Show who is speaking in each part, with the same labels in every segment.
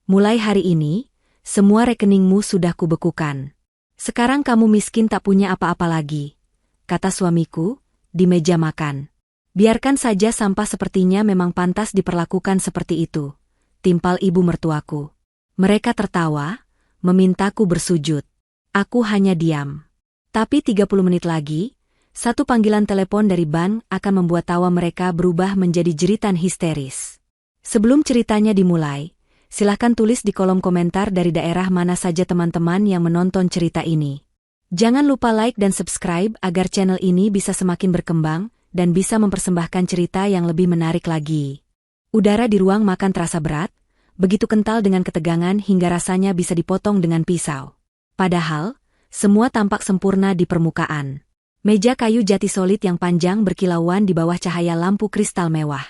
Speaker 1: Mulai hari ini, semua rekeningmu sudah kubekukan. Sekarang kamu miskin tak punya apa-apa lagi, kata suamiku, di meja makan. Biarkan saja sampah sepertinya memang pantas diperlakukan seperti itu, timpal ibu mertuaku. Mereka tertawa, memintaku bersujud. Aku hanya diam. Tapi 30 menit lagi, satu panggilan telepon dari bank akan membuat tawa mereka berubah menjadi jeritan histeris. Sebelum ceritanya dimulai, silakan tulis di kolom komentar dari daerah mana saja teman-teman yang menonton cerita ini. Jangan lupa like dan subscribe agar channel ini bisa semakin berkembang dan bisa mempersembahkan cerita yang lebih menarik lagi. Udara di ruang makan terasa berat, begitu kental dengan ketegangan hingga rasanya bisa dipotong dengan pisau. Padahal, semua tampak sempurna di permukaan. Meja kayu jati solid yang panjang berkilauan di bawah cahaya lampu kristal mewah.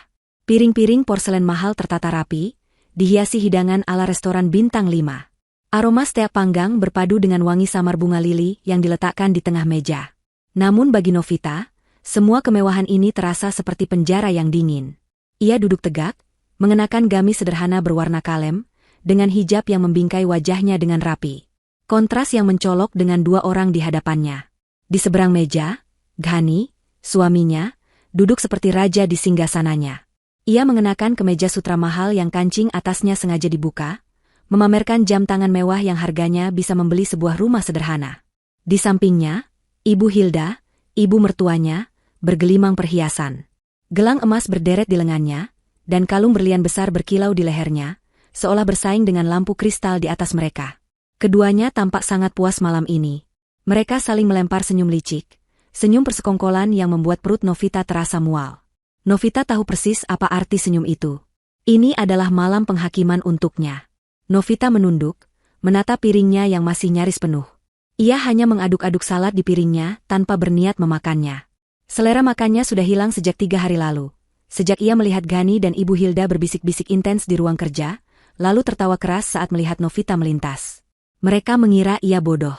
Speaker 1: Piring-piring porselen mahal tertata rapi, dihiasi hidangan ala restoran bintang 5. Aroma steak panggang berpadu dengan wangi samar bunga lili yang diletakkan di tengah meja. Namun bagi Novita, semua kemewahan ini terasa seperti penjara yang dingin. Ia duduk tegak, mengenakan gamis sederhana berwarna kalem, dengan hijab yang membingkai wajahnya dengan rapi. Kontras yang mencolok dengan dua orang di hadapannya. Di seberang meja, Ghani, suaminya, duduk seperti raja di singgasananya. Ia mengenakan kemeja sutra mahal yang kancing atasnya sengaja dibuka, memamerkan jam tangan mewah yang harganya bisa membeli sebuah rumah sederhana. Di sampingnya, Ibu Hilda, ibu mertuanya, bergelimang perhiasan. Gelang emas berderet di lengannya, dan kalung berlian besar berkilau di lehernya, seolah bersaing dengan lampu kristal di atas mereka. Keduanya tampak sangat puas malam ini. Mereka saling melempar senyum licik, senyum persekongkolan yang membuat perut Novita terasa mual. Novita tahu persis apa arti senyum itu. Ini adalah malam penghakiman untuknya. Novita menunduk, menatap piringnya yang masih nyaris penuh. Ia hanya mengaduk-aduk salad di piringnya tanpa berniat memakannya. Selera makannya sudah hilang sejak 3 hari lalu. Sejak ia melihat Ghani dan Ibu Hilda berbisik-bisik intens di ruang kerja, lalu tertawa keras saat melihat Novita melintas. Mereka mengira ia bodoh.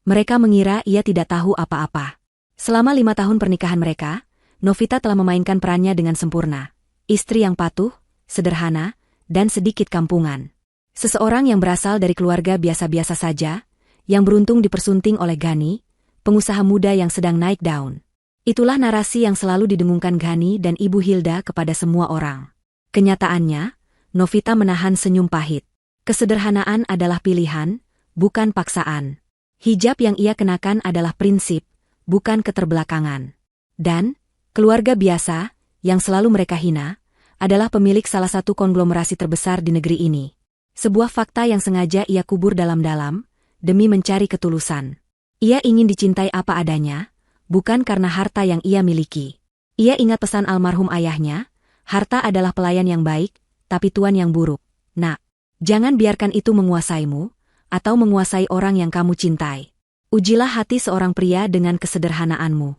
Speaker 1: Mereka mengira ia tidak tahu apa-apa. Selama 5 tahun pernikahan mereka, Novita telah memainkan perannya dengan sempurna. Istri yang patuh, sederhana, dan sedikit kampungan. Seseorang yang berasal dari keluarga biasa-biasa saja, yang beruntung dipersunting oleh Ghani, pengusaha muda yang sedang naik daun. Itulah narasi yang selalu didengungkan Ghani dan Ibu Hilda kepada semua orang. Kenyataannya, Novita menahan senyum pahit. Kesederhanaan adalah pilihan, bukan paksaan. Hijab yang ia kenakan adalah prinsip, bukan keterbelakangan. Dan, keluarga biasa, yang selalu mereka hina, adalah pemilik salah satu konglomerasi terbesar di negeri ini. Sebuah fakta yang sengaja ia kubur dalam-dalam, demi mencari ketulusan. Ia ingin dicintai apa adanya, bukan karena harta yang ia miliki. Ia ingat pesan almarhum ayahnya, harta adalah pelayan yang baik, tapi tuan yang buruk. Nak, jangan biarkan itu menguasaimu, atau menguasai orang yang kamu cintai. Ujilah hati seorang pria dengan kesederhanaanmu.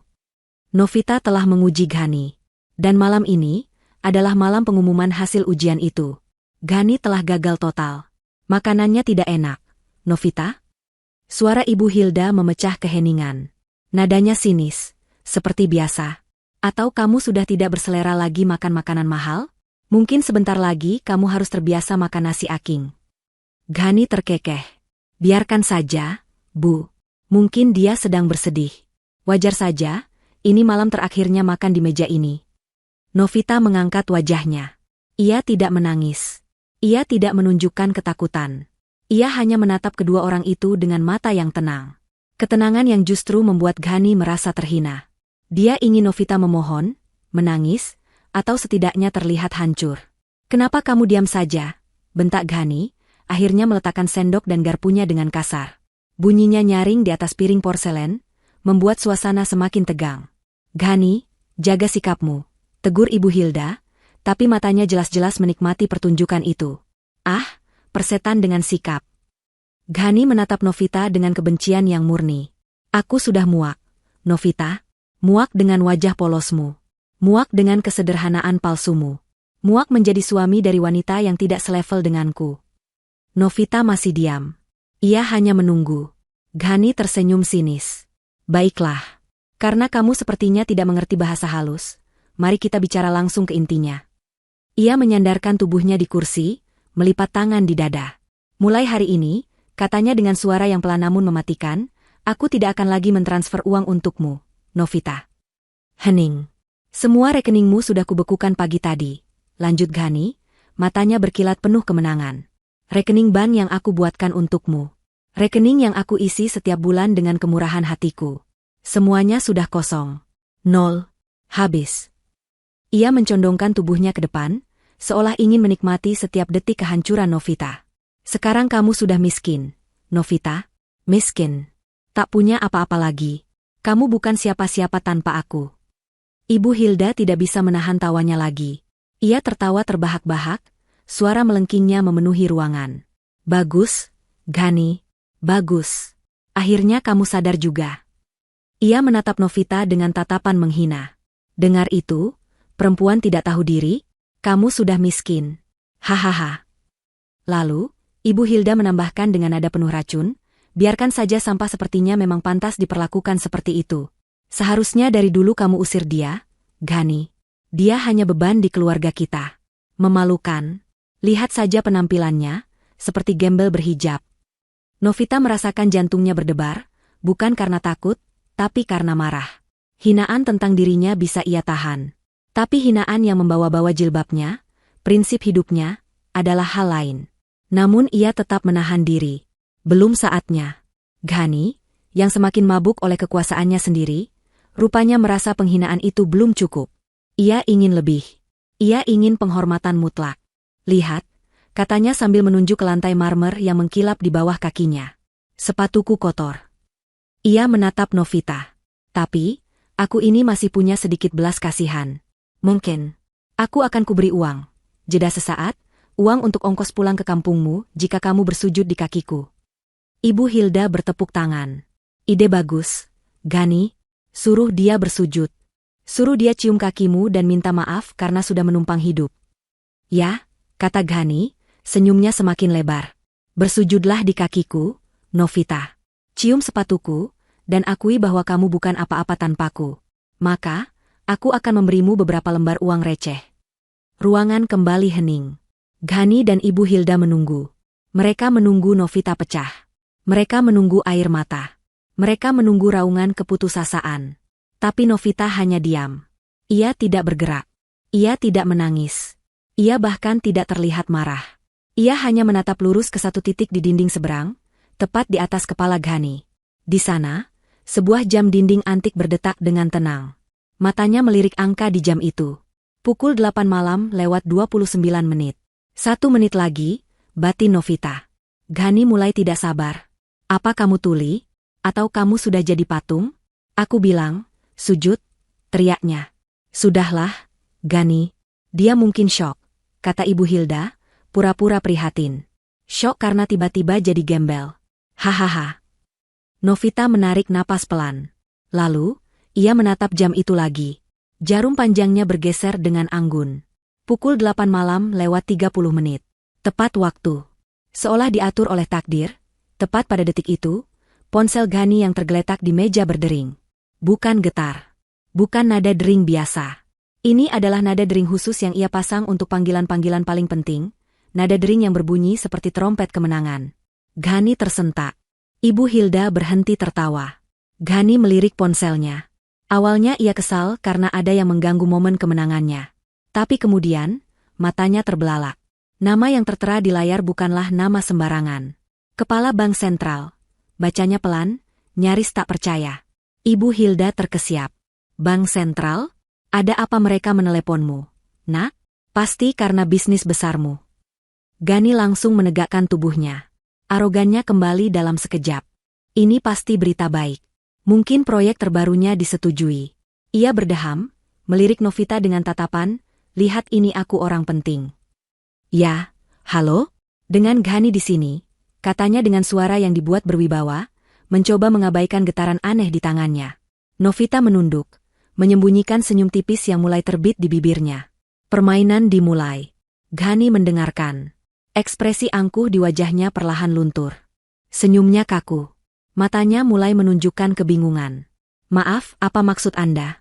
Speaker 1: Novita telah menguji Ghani. Dan malam ini, adalah malam pengumuman hasil ujian itu. Ghani telah gagal total. Makanannya tidak enak. Novita? Suara Ibu Hilda memecah keheningan. Nadanya sinis, seperti biasa. Atau kamu sudah tidak berselera lagi makan makanan mahal? Mungkin sebentar lagi kamu harus terbiasa makan nasi aking. Ghani terkekeh. Biarkan saja, Bu. Mungkin dia sedang bersedih. Wajar saja, ini malam terakhirnya makan di meja ini. Novita mengangkat wajahnya. Ia tidak menangis. Ia tidak menunjukkan ketakutan. Ia hanya menatap kedua orang itu dengan mata yang tenang. Ketenangan yang justru membuat Ghani merasa terhina. Dia ingin Novita memohon, menangis, atau setidaknya terlihat hancur. "Kenapa kamu diam saja?" bentak Ghani, akhirnya meletakkan sendok dan garpunya dengan kasar. Bunyinya nyaring di atas piring porselen, membuat suasana semakin tegang. "Ghani, jaga sikapmu," tegur Ibu Hilda, tapi matanya jelas-jelas menikmati pertunjukan itu. "Ah, persetan dengan sikap." Ghani menatap Novita dengan kebencian yang murni. "Aku sudah muak, Novita. Muak dengan wajah polosmu. Muak dengan kesederhanaan palsumu. Muak menjadi suami dari wanita yang tidak selevel denganku." Novita masih diam. Ia hanya menunggu. Ghani tersenyum sinis. "Baiklah. Karena kamu sepertinya tidak mengerti bahasa halus, mari kita bicara langsung ke intinya." Ia menyandarkan tubuhnya di kursi, melipat tangan di dada. Mulai hari ini, katanya dengan suara yang pelan namun mematikan, aku tidak akan lagi mentransfer uang untukmu, Novita. Hening. Semua rekeningmu sudah kubekukan pagi tadi. Lanjut Ghani, matanya berkilat penuh kemenangan. Rekening bank yang aku buatkan untukmu. Rekening yang aku isi setiap bulan dengan kemurahan hatiku. Semuanya sudah kosong. Nol. Habis. Ia mencondongkan tubuhnya ke depan, seolah ingin menikmati setiap detik kehancuran Novita. Sekarang kamu sudah miskin, Novita. Miskin. Tak punya apa-apa lagi. Kamu bukan siapa-siapa tanpa aku. Ibu Hilda tidak bisa menahan tawanya lagi. Ia tertawa terbahak-bahak, suara melengkingnya memenuhi ruangan. Bagus, Ghani. Bagus. Akhirnya kamu sadar juga. Ia menatap Novita dengan tatapan menghina. Dengar itu, perempuan tidak tahu diri, kamu sudah miskin. Hahaha. Lalu, Ibu Hilda menambahkan dengan nada penuh racun, biarkan saja sampah sepertinya memang pantas diperlakukan seperti itu. Seharusnya dari dulu kamu usir dia, Ghani. Dia hanya beban di keluarga kita. Memalukan. Lihat saja penampilannya, seperti gembel berhijab. Novita merasakan jantungnya berdebar, bukan karena takut, tapi karena marah. Hinaan tentang dirinya bisa ia tahan. Tapi hinaan yang membawa-bawa jilbabnya, prinsip hidupnya, adalah hal lain. Namun ia tetap menahan diri. Belum saatnya. Ghani, yang semakin mabuk oleh kekuasaannya sendiri, rupanya merasa penghinaan itu belum cukup. Ia ingin lebih. Ia ingin penghormatan mutlak. Lihat, katanya sambil menunjuk ke lantai marmer yang mengkilap di bawah kakinya. Sepatuku kotor. Ia menatap Novita. Tapi, aku ini masih punya sedikit belas kasihan. Mungkin, aku akan kuberi uang. Jeda sesaat, uang untuk ongkos pulang ke kampungmu jika kamu bersujud di kakiku. Ibu Hilda bertepuk tangan. Ide bagus, Ghani. Suruh dia bersujud. Suruh dia cium kakimu dan minta maaf karena sudah menumpang hidup. Ya, kata Ghani, senyumnya semakin lebar. Bersujudlah di kakiku, Novita. Cium sepatuku, dan akui bahwa kamu bukan apa-apa tanpaku. Maka, aku akan memberimu beberapa lembar uang receh. Ruangan kembali hening. Ghani dan Ibu Hilda menunggu. Mereka menunggu Novita pecah. Mereka menunggu air mata. Mereka menunggu raungan keputusasaan. Tapi Novita hanya diam. Ia tidak bergerak. Ia tidak menangis. Ia bahkan tidak terlihat marah. Ia hanya menatap lurus ke satu titik di dinding seberang, tepat di atas kepala Ghani. Di sana, sebuah jam dinding antik berdetak dengan tenang. Matanya melirik angka di jam itu. Pukul 8 malam lewat 29 menit. 1 menit lagi, batin Novita. Ghani mulai tidak sabar. Apa kamu tuli? Atau kamu sudah jadi patung? Aku bilang, sujud, teriaknya. Sudahlah, Ghani. Dia mungkin syok, kata Ibu Hilda, pura-pura prihatin. Syok karena tiba-tiba jadi gembel. Hahaha. Novita menarik napas pelan. Lalu, ia menatap jam itu lagi. Jarum panjangnya bergeser dengan anggun. Pukul 8 malam lewat 30 menit. Tepat waktu. Seolah diatur oleh takdir, tepat pada detik itu, ponsel Ghani yang tergeletak di meja berdering. Bukan getar. Bukan nada dering biasa. Ini adalah nada dering khusus yang ia pasang untuk panggilan-panggilan paling penting, nada dering yang berbunyi seperti trompet kemenangan. Ghani tersentak. Ibu Hilda berhenti tertawa. Ghani melirik ponselnya. Awalnya ia kesal karena ada yang mengganggu momen kemenangannya. Tapi kemudian, matanya terbelalak. Nama yang tertera di layar bukanlah nama sembarangan. Kepala Bank Sentral. Bacanya pelan, nyaris tak percaya. Ibu Hilda terkesiap. Bank Sentral? Ada apa mereka meneleponmu? Nak? Pasti karena bisnis besarmu. Ghani langsung menegakkan tubuhnya. Arogannya kembali dalam sekejap. Ini pasti berita baik. Mungkin proyek terbarunya disetujui. Ia berdeham, melirik Novita dengan tatapan, lihat ini aku orang penting. Ya, halo? Dengan Ghani di sini, katanya dengan suara yang dibuat berwibawa, mencoba mengabaikan getaran aneh di tangannya. Novita menunduk, menyembunyikan senyum tipis yang mulai terbit di bibirnya. Permainan dimulai. Ghani mendengarkan. Ekspresi angkuh di wajahnya perlahan luntur. Senyumnya kaku. Matanya mulai menunjukkan kebingungan. Maaf, apa maksud Anda?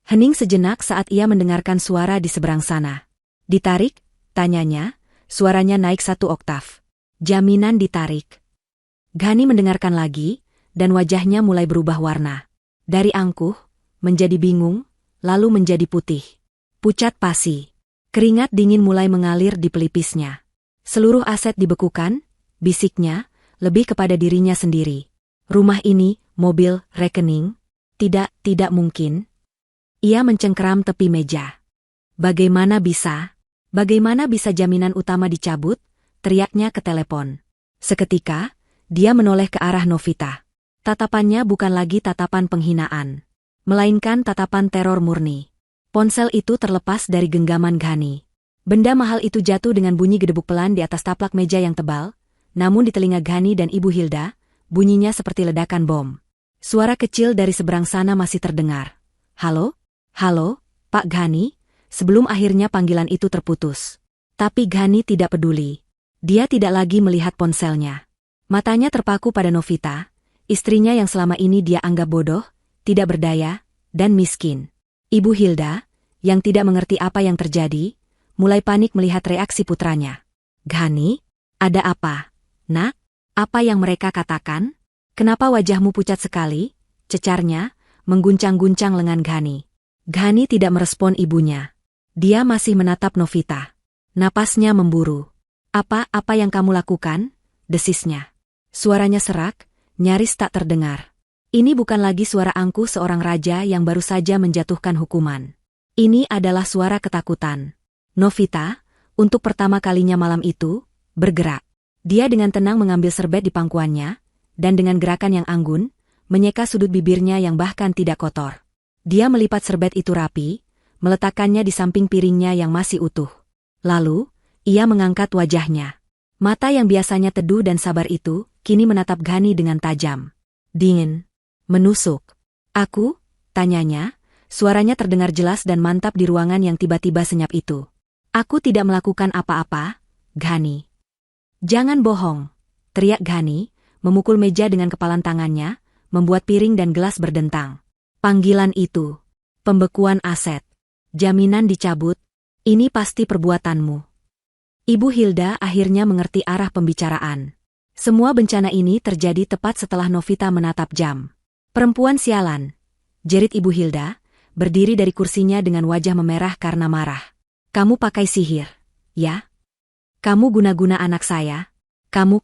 Speaker 1: Hening sejenak saat ia mendengarkan suara di seberang sana. Ditarik, tanyanya, suaranya naik 1 oktav. Jaminan ditarik. Ghani mendengarkan lagi, dan wajahnya mulai berubah warna. Dari angkuh, menjadi bingung, lalu menjadi putih. Pucat pasi. Keringat dingin mulai mengalir di pelipisnya. Seluruh aset dibekukan, bisiknya, lebih kepada dirinya sendiri. Rumah ini, mobil, rekening. Tidak mungkin. Ia mencengkeram tepi meja. Bagaimana bisa? Bagaimana bisa jaminan utama dicabut? Teriaknya ke telepon. Seketika, dia menoleh ke arah Novita. Tatapannya bukan lagi tatapan penghinaan, melainkan tatapan teror murni. Ponsel itu terlepas dari genggaman Ghani. Benda mahal itu jatuh dengan bunyi gedebuk pelan di atas taplak meja yang tebal, namun di telinga Ghani dan Ibu Hilda, bunyinya seperti ledakan bom. Suara kecil dari seberang sana masih terdengar. Halo? Halo, Pak Ghani? Sebelum akhirnya panggilan itu terputus. Tapi Ghani tidak peduli. Dia tidak lagi melihat ponselnya. Matanya terpaku pada Novita, istrinya yang selama ini dia anggap bodoh, tidak berdaya, dan miskin. Ibu Hilda, yang tidak mengerti apa yang terjadi, mulai panik melihat reaksi putranya. Ghani, ada apa? Nak, apa yang mereka katakan? Kenapa wajahmu pucat sekali? Cecarnya, mengguncang-guncang lengan Ghani. Ghani tidak merespon ibunya. Dia masih menatap Novita. Napasnya memburu. Apa yang kamu lakukan? Desisnya. Suaranya serak, nyaris tak terdengar. Ini bukan lagi suara angkuh seorang raja yang baru saja menjatuhkan hukuman. Ini adalah suara ketakutan. Novita, untuk pertama kalinya malam itu, bergerak. Dia dengan tenang mengambil serbet di pangkuannya, dan dengan gerakan yang anggun, menyeka sudut bibirnya yang bahkan tidak kotor. Dia melipat serbet itu rapi, meletakkannya di samping piringnya yang masih utuh. Lalu, ia mengangkat wajahnya. Mata yang biasanya teduh dan sabar itu, kini menatap Ghani dengan tajam. Dingin. Menusuk. Aku? Tanyanya, suaranya terdengar jelas dan mantap di ruangan yang tiba-tiba senyap itu. Aku tidak melakukan apa-apa, Ghani. Jangan bohong, teriak Ghani, memukul meja dengan kepalan tangannya, membuat piring dan gelas berdentang. Panggilan itu. Pembekuan aset. Jaminan dicabut. Ini pasti perbuatanmu. Ibu Hilda akhirnya mengerti arah pembicaraan. Semua bencana ini terjadi tepat setelah Novita menatap jam. Perempuan sialan, jerit Ibu Hilda, berdiri dari kursinya dengan wajah memerah karena marah. Kamu pakai sihir, ya? Kamu guna-guna anak saya? Kamu.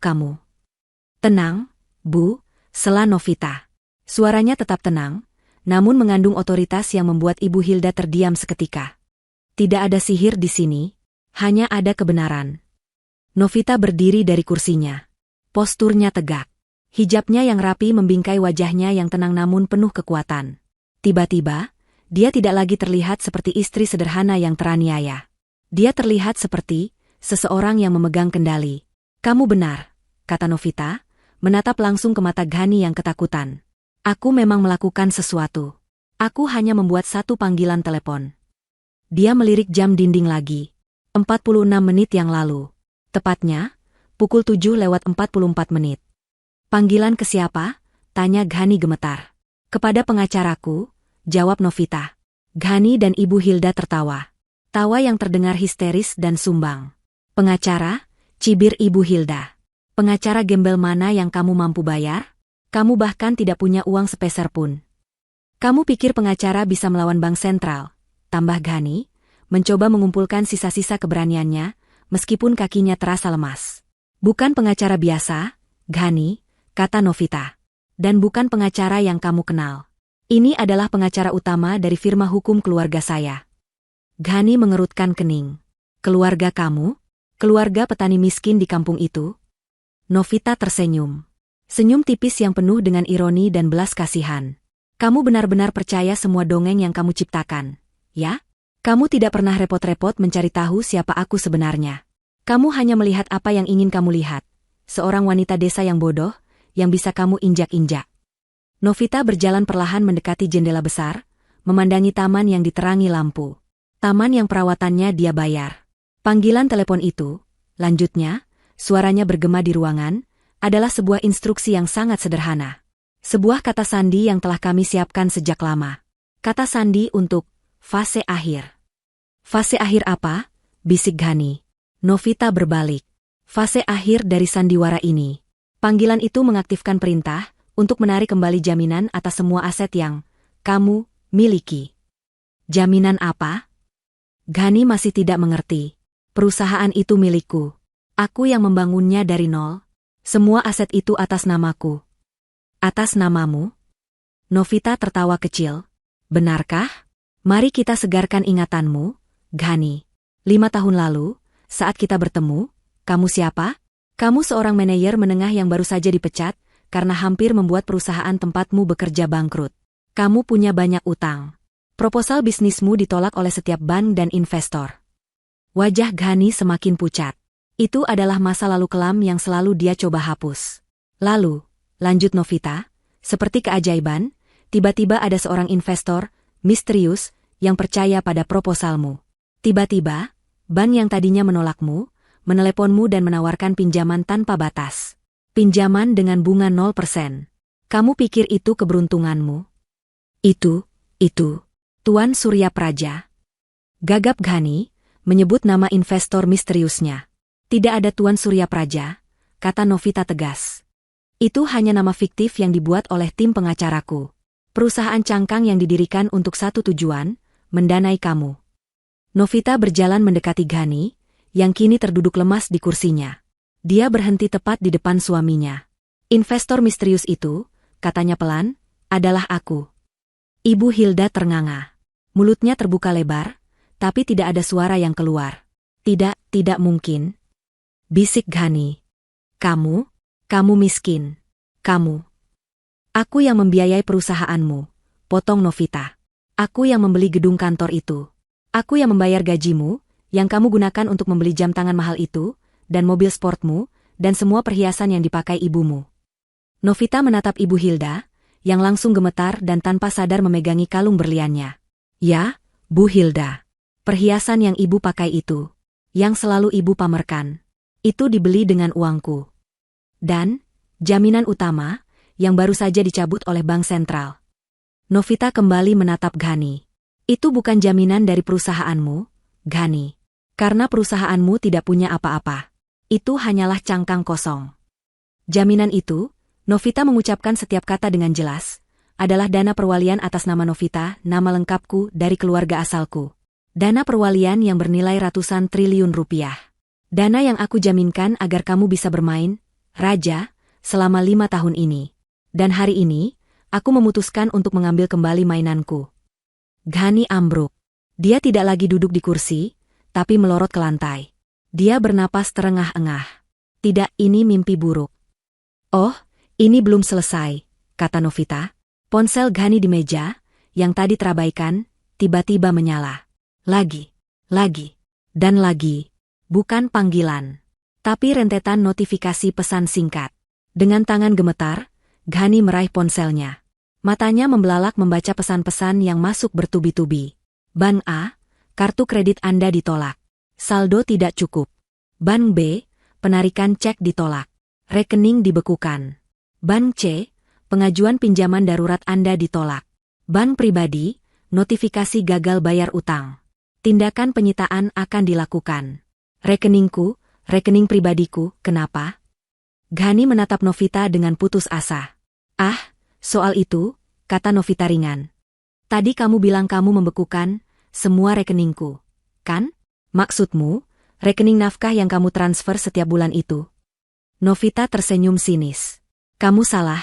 Speaker 1: Tenang, Bu, sela Novita. Suaranya tetap tenang, namun mengandung otoritas yang membuat Ibu Hilda terdiam seketika. Tidak ada sihir di sini. Hanya ada kebenaran. Novita berdiri dari kursinya. Posturnya tegak. Hijabnya yang rapi membingkai wajahnya yang tenang namun penuh kekuatan. Tiba-tiba, dia tidak lagi terlihat seperti istri sederhana yang teraniaya. Dia terlihat seperti seseorang yang memegang kendali. Kamu benar, kata Novita, menatap langsung ke mata Ghani yang ketakutan. Aku memang melakukan sesuatu. Aku hanya membuat satu panggilan telepon. Dia melirik jam dinding lagi. 46 menit yang lalu. Tepatnya, pukul 7:44. Panggilan ke siapa? Tanya Ghani gemetar. Kepada pengacaraku, jawab Novita. Ghani dan Ibu Hilda tertawa. Tawa yang terdengar histeris dan sumbang. Pengacara? Cibir Ibu Hilda. Pengacara gembel mana yang kamu mampu bayar? Kamu bahkan tidak punya uang sepeser pun. Kamu pikir pengacara bisa melawan Bank Sentral? Tambah Ghani, mencoba mengumpulkan sisa-sisa keberaniannya, meskipun kakinya terasa lemas. Bukan pengacara biasa, Ghani, kata Novita. Dan bukan pengacara yang kamu kenal. Ini adalah pengacara utama dari firma hukum keluarga saya. Ghani mengerutkan kening. Keluarga kamu? Keluarga petani miskin di kampung itu? Novita tersenyum. Senyum tipis yang penuh dengan ironi dan belas kasihan. Kamu benar-benar percaya semua dongeng yang kamu ciptakan, ya? Kamu tidak pernah repot-repot mencari tahu siapa aku sebenarnya. Kamu hanya melihat apa yang ingin kamu lihat. Seorang wanita desa yang bodoh, yang bisa kamu injak-injak. Novita berjalan perlahan mendekati jendela besar, memandangi taman yang diterangi lampu. Taman yang perawatannya dia bayar. Panggilan telepon itu, lanjutnya, suaranya bergema di ruangan, adalah sebuah instruksi yang sangat sederhana. Sebuah kata sandi yang telah kami siapkan sejak lama. Kata sandi untuk fase akhir. Fase akhir apa? Bisik Ghani. Novita berbalik. Fase akhir dari sandiwara ini. Panggilan itu mengaktifkan perintah untuk menarik kembali jaminan atas semua aset yang kamu miliki. Jaminan apa? Ghani masih tidak mengerti. Perusahaan itu milikku. Aku yang membangunnya dari nol. Semua aset itu atas namaku. Atas namamu? Novita tertawa kecil. Benarkah? Mari kita segarkan ingatanmu, Ghani. 5 tahun lalu, saat kita bertemu, kamu siapa? Kamu seorang manajer menengah yang baru saja dipecat karena hampir membuat perusahaan tempatmu bekerja bangkrut. Kamu punya banyak utang. Proposal bisnismu ditolak oleh setiap bank dan investor. Wajah Ghani semakin pucat. Itu adalah masa lalu kelam yang selalu dia coba hapus. Lalu, lanjut Novita, seperti keajaiban, tiba-tiba ada seorang investor misterius yang percaya pada proposalmu. Tiba-tiba, bank yang tadinya menolakmu, meneleponmu dan menawarkan pinjaman tanpa batas. Pinjaman dengan bunga 0%. Kamu pikir itu keberuntunganmu? Itu, Tuan Surya Praja. Gagap Ghani, menyebut nama investor misteriusnya. Tidak ada Tuan Surya Praja, kata Novita tegas. Itu hanya nama fiktif yang dibuat oleh tim pengacaraku. Perusahaan cangkang yang didirikan untuk satu tujuan, mendanai kamu. Novita berjalan mendekati Ghani, yang kini terduduk lemas di kursinya. Dia berhenti tepat di depan suaminya. Investor misterius itu, katanya pelan, adalah aku. Ibu Hilda ternganga. Mulutnya terbuka lebar, tapi tidak ada suara yang keluar. Tidak mungkin. Bisik Ghani. Kamu miskin. Kamu. Aku yang membiayai perusahaanmu, potong Novita. Aku yang membeli gedung kantor itu. Aku yang membayar gajimu, yang kamu gunakan untuk membeli jam tangan mahal itu, dan mobil sportmu, dan semua perhiasan yang dipakai ibumu. Novita menatap Ibu Hilda, yang langsung gemetar dan tanpa sadar memegangi kalung berliannya. Ya, Bu Hilda. Perhiasan yang ibu pakai itu, yang selalu ibu pamerkan, itu dibeli dengan uangku. Dan, jaminan utama, yang baru saja dicabut oleh Bank Sentral. Novita kembali menatap Ghani. Itu bukan jaminan dari perusahaanmu, Ghani. Karena perusahaanmu tidak punya apa-apa. Itu hanyalah cangkang kosong. Jaminan itu, Novita mengucapkan setiap kata dengan jelas, adalah dana perwalian atas nama Novita, nama lengkapku dari keluarga asalku. Dana perwalian yang bernilai ratusan triliun rupiah. Dana yang aku jaminkan agar kamu bisa bermain, Raja, selama 5 tahun ini. Dan hari ini, aku memutuskan untuk mengambil kembali mainanku. Ghani ambruk. Dia tidak lagi duduk di kursi, tapi melorot ke lantai. Dia bernapas terengah-engah. Tidak, ini mimpi buruk. Oh, ini belum selesai, kata Novita. Ponsel Ghani di meja, yang tadi terabaikan, tiba-tiba menyala. Lagi, dan lagi. Bukan panggilan, tapi rentetan notifikasi pesan singkat. Dengan tangan gemetar, Ghani meraih ponselnya. Matanya membelalak membaca pesan-pesan yang masuk bertubi-tubi. Bank A, kartu kredit Anda ditolak. Saldo tidak cukup. Bank B, penarikan cek ditolak. Rekening dibekukan. Bank C, pengajuan pinjaman darurat Anda ditolak. Bank pribadi, notifikasi gagal bayar utang. Tindakan penyitaan akan dilakukan. Rekeningku, rekening pribadiku, kenapa? Ghani menatap Novita dengan putus asa. Ah, soal itu, kata Novita ringan. Tadi kamu bilang kamu membekukan semua rekeningku, kan? Maksudmu, rekening nafkah yang kamu transfer setiap bulan itu? Novita tersenyum sinis. Kamu salah,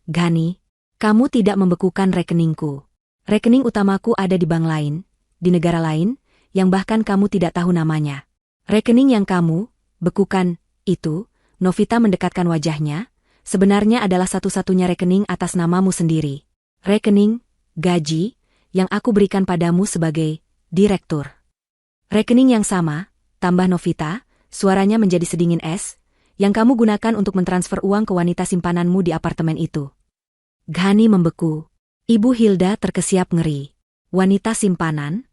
Speaker 1: Ghani. Kamu tidak membekukan rekeningku. Rekening utamaku ada di bank lain, di negara lain, yang bahkan kamu tidak tahu namanya. Rekening yang kamu bekukan itu, Novita mendekatkan wajahnya, sebenarnya adalah satu-satunya rekening atas namamu sendiri. Rekening gaji yang aku berikan padamu sebagai direktur. Rekening yang sama, tambah Novita, suaranya menjadi sedingin es, yang kamu gunakan untuk mentransfer uang ke wanita simpananmu di apartemen itu. Ghani membeku. Ibu Hilda terkesiap ngeri. Wanita simpanan?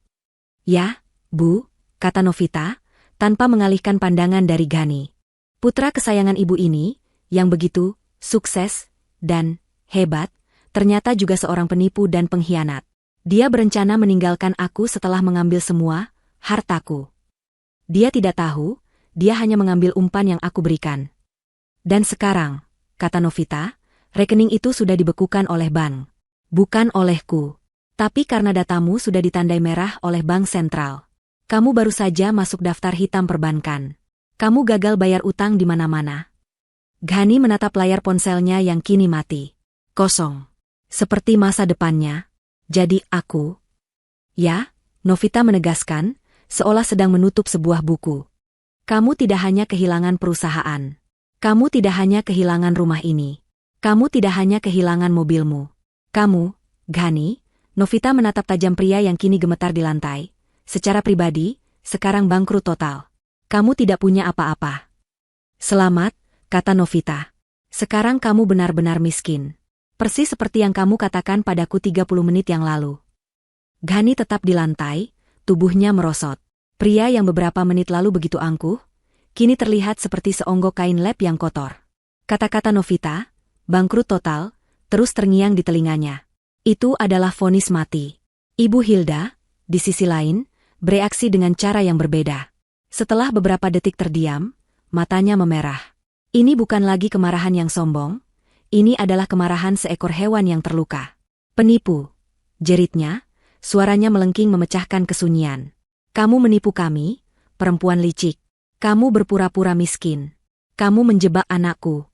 Speaker 1: Ya, Bu, kata Novita, tanpa mengalihkan pandangan dari Ghani. Putra kesayangan ibu ini, yang begitu sukses dan hebat, ternyata juga seorang penipu dan pengkhianat. Dia berencana meninggalkan aku setelah mengambil semua hartaku. Dia tidak tahu, dia hanya mengambil umpan yang aku berikan. Dan sekarang, kata Novita, rekening itu sudah dibekukan oleh bank. Bukan olehku. Tapi karena datamu sudah ditandai merah oleh bank sentral. Kamu baru saja masuk daftar hitam perbankan. Kamu gagal bayar utang di mana-mana. Ghani menatap layar ponselnya yang kini mati. Kosong. Seperti masa depannya. Jadi aku. Ya, Novita menegaskan, seolah sedang menutup sebuah buku. Kamu tidak hanya kehilangan perusahaan. Kamu tidak hanya kehilangan rumah ini. Kamu tidak hanya kehilangan mobilmu. Kamu, Ghani, Novita menatap tajam pria yang kini gemetar di lantai. Secara pribadi, sekarang bangkrut total. Kamu tidak punya apa-apa. Selamat, kata Novita. Sekarang kamu benar-benar miskin. Persis seperti yang kamu katakan padaku 30 menit yang lalu. Ghani tetap di lantai, tubuhnya merosot. Pria yang beberapa menit lalu begitu angkuh, kini terlihat seperti seonggok kain lap yang kotor. Kata-kata Novita, bangkrut total, terus terngiang di telinganya. Itu adalah vonis mati. Ibu Hilda, di sisi lain, bereaksi dengan cara yang berbeda. Setelah beberapa detik terdiam, matanya memerah. Ini bukan lagi kemarahan yang sombong, ini adalah kemarahan seekor hewan yang terluka. Penipu, jeritnya, suaranya melengking memecahkan kesunyian. Kamu menipu kami, perempuan licik. Kamu berpura-pura miskin. Kamu menjebak anakku.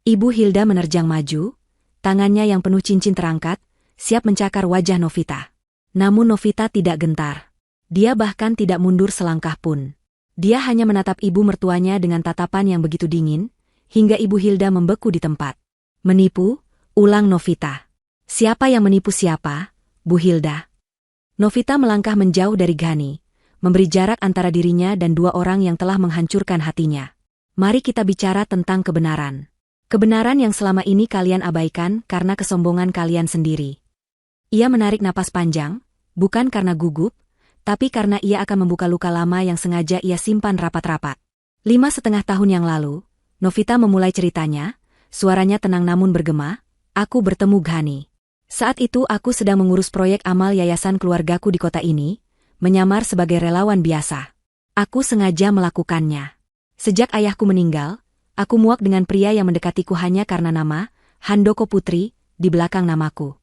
Speaker 1: Ibu Hilda menerjang maju, tangannya yang penuh cincin terangkat, siap mencakar wajah Novita. Namun Novita tidak gentar. Dia bahkan tidak mundur selangkah pun. Dia hanya menatap ibu mertuanya dengan tatapan yang begitu dingin, hingga Ibu Hilda membeku di tempat. Menipu, ulang Novita. Siapa yang menipu siapa, Bu Hilda? Novita melangkah menjauh dari Ghani, memberi jarak antara dirinya dan dua orang yang telah menghancurkan hatinya. Mari kita bicara tentang kebenaran. Kebenaran yang selama ini kalian abaikan karena kesombongan kalian sendiri. Ia menarik napas panjang, bukan karena gugup, tapi karena ia akan membuka luka lama yang sengaja ia simpan rapat-rapat. 5,5 tahun yang lalu, Novita memulai ceritanya, suaranya tenang namun bergema, aku bertemu Ghani. Saat itu aku sedang mengurus proyek amal yayasan keluargaku di kota ini, menyamar sebagai relawan biasa. Aku sengaja melakukannya. Sejak ayahku meninggal, aku muak dengan pria yang mendekatiku hanya karena nama, Handoko Putri, di belakang namaku.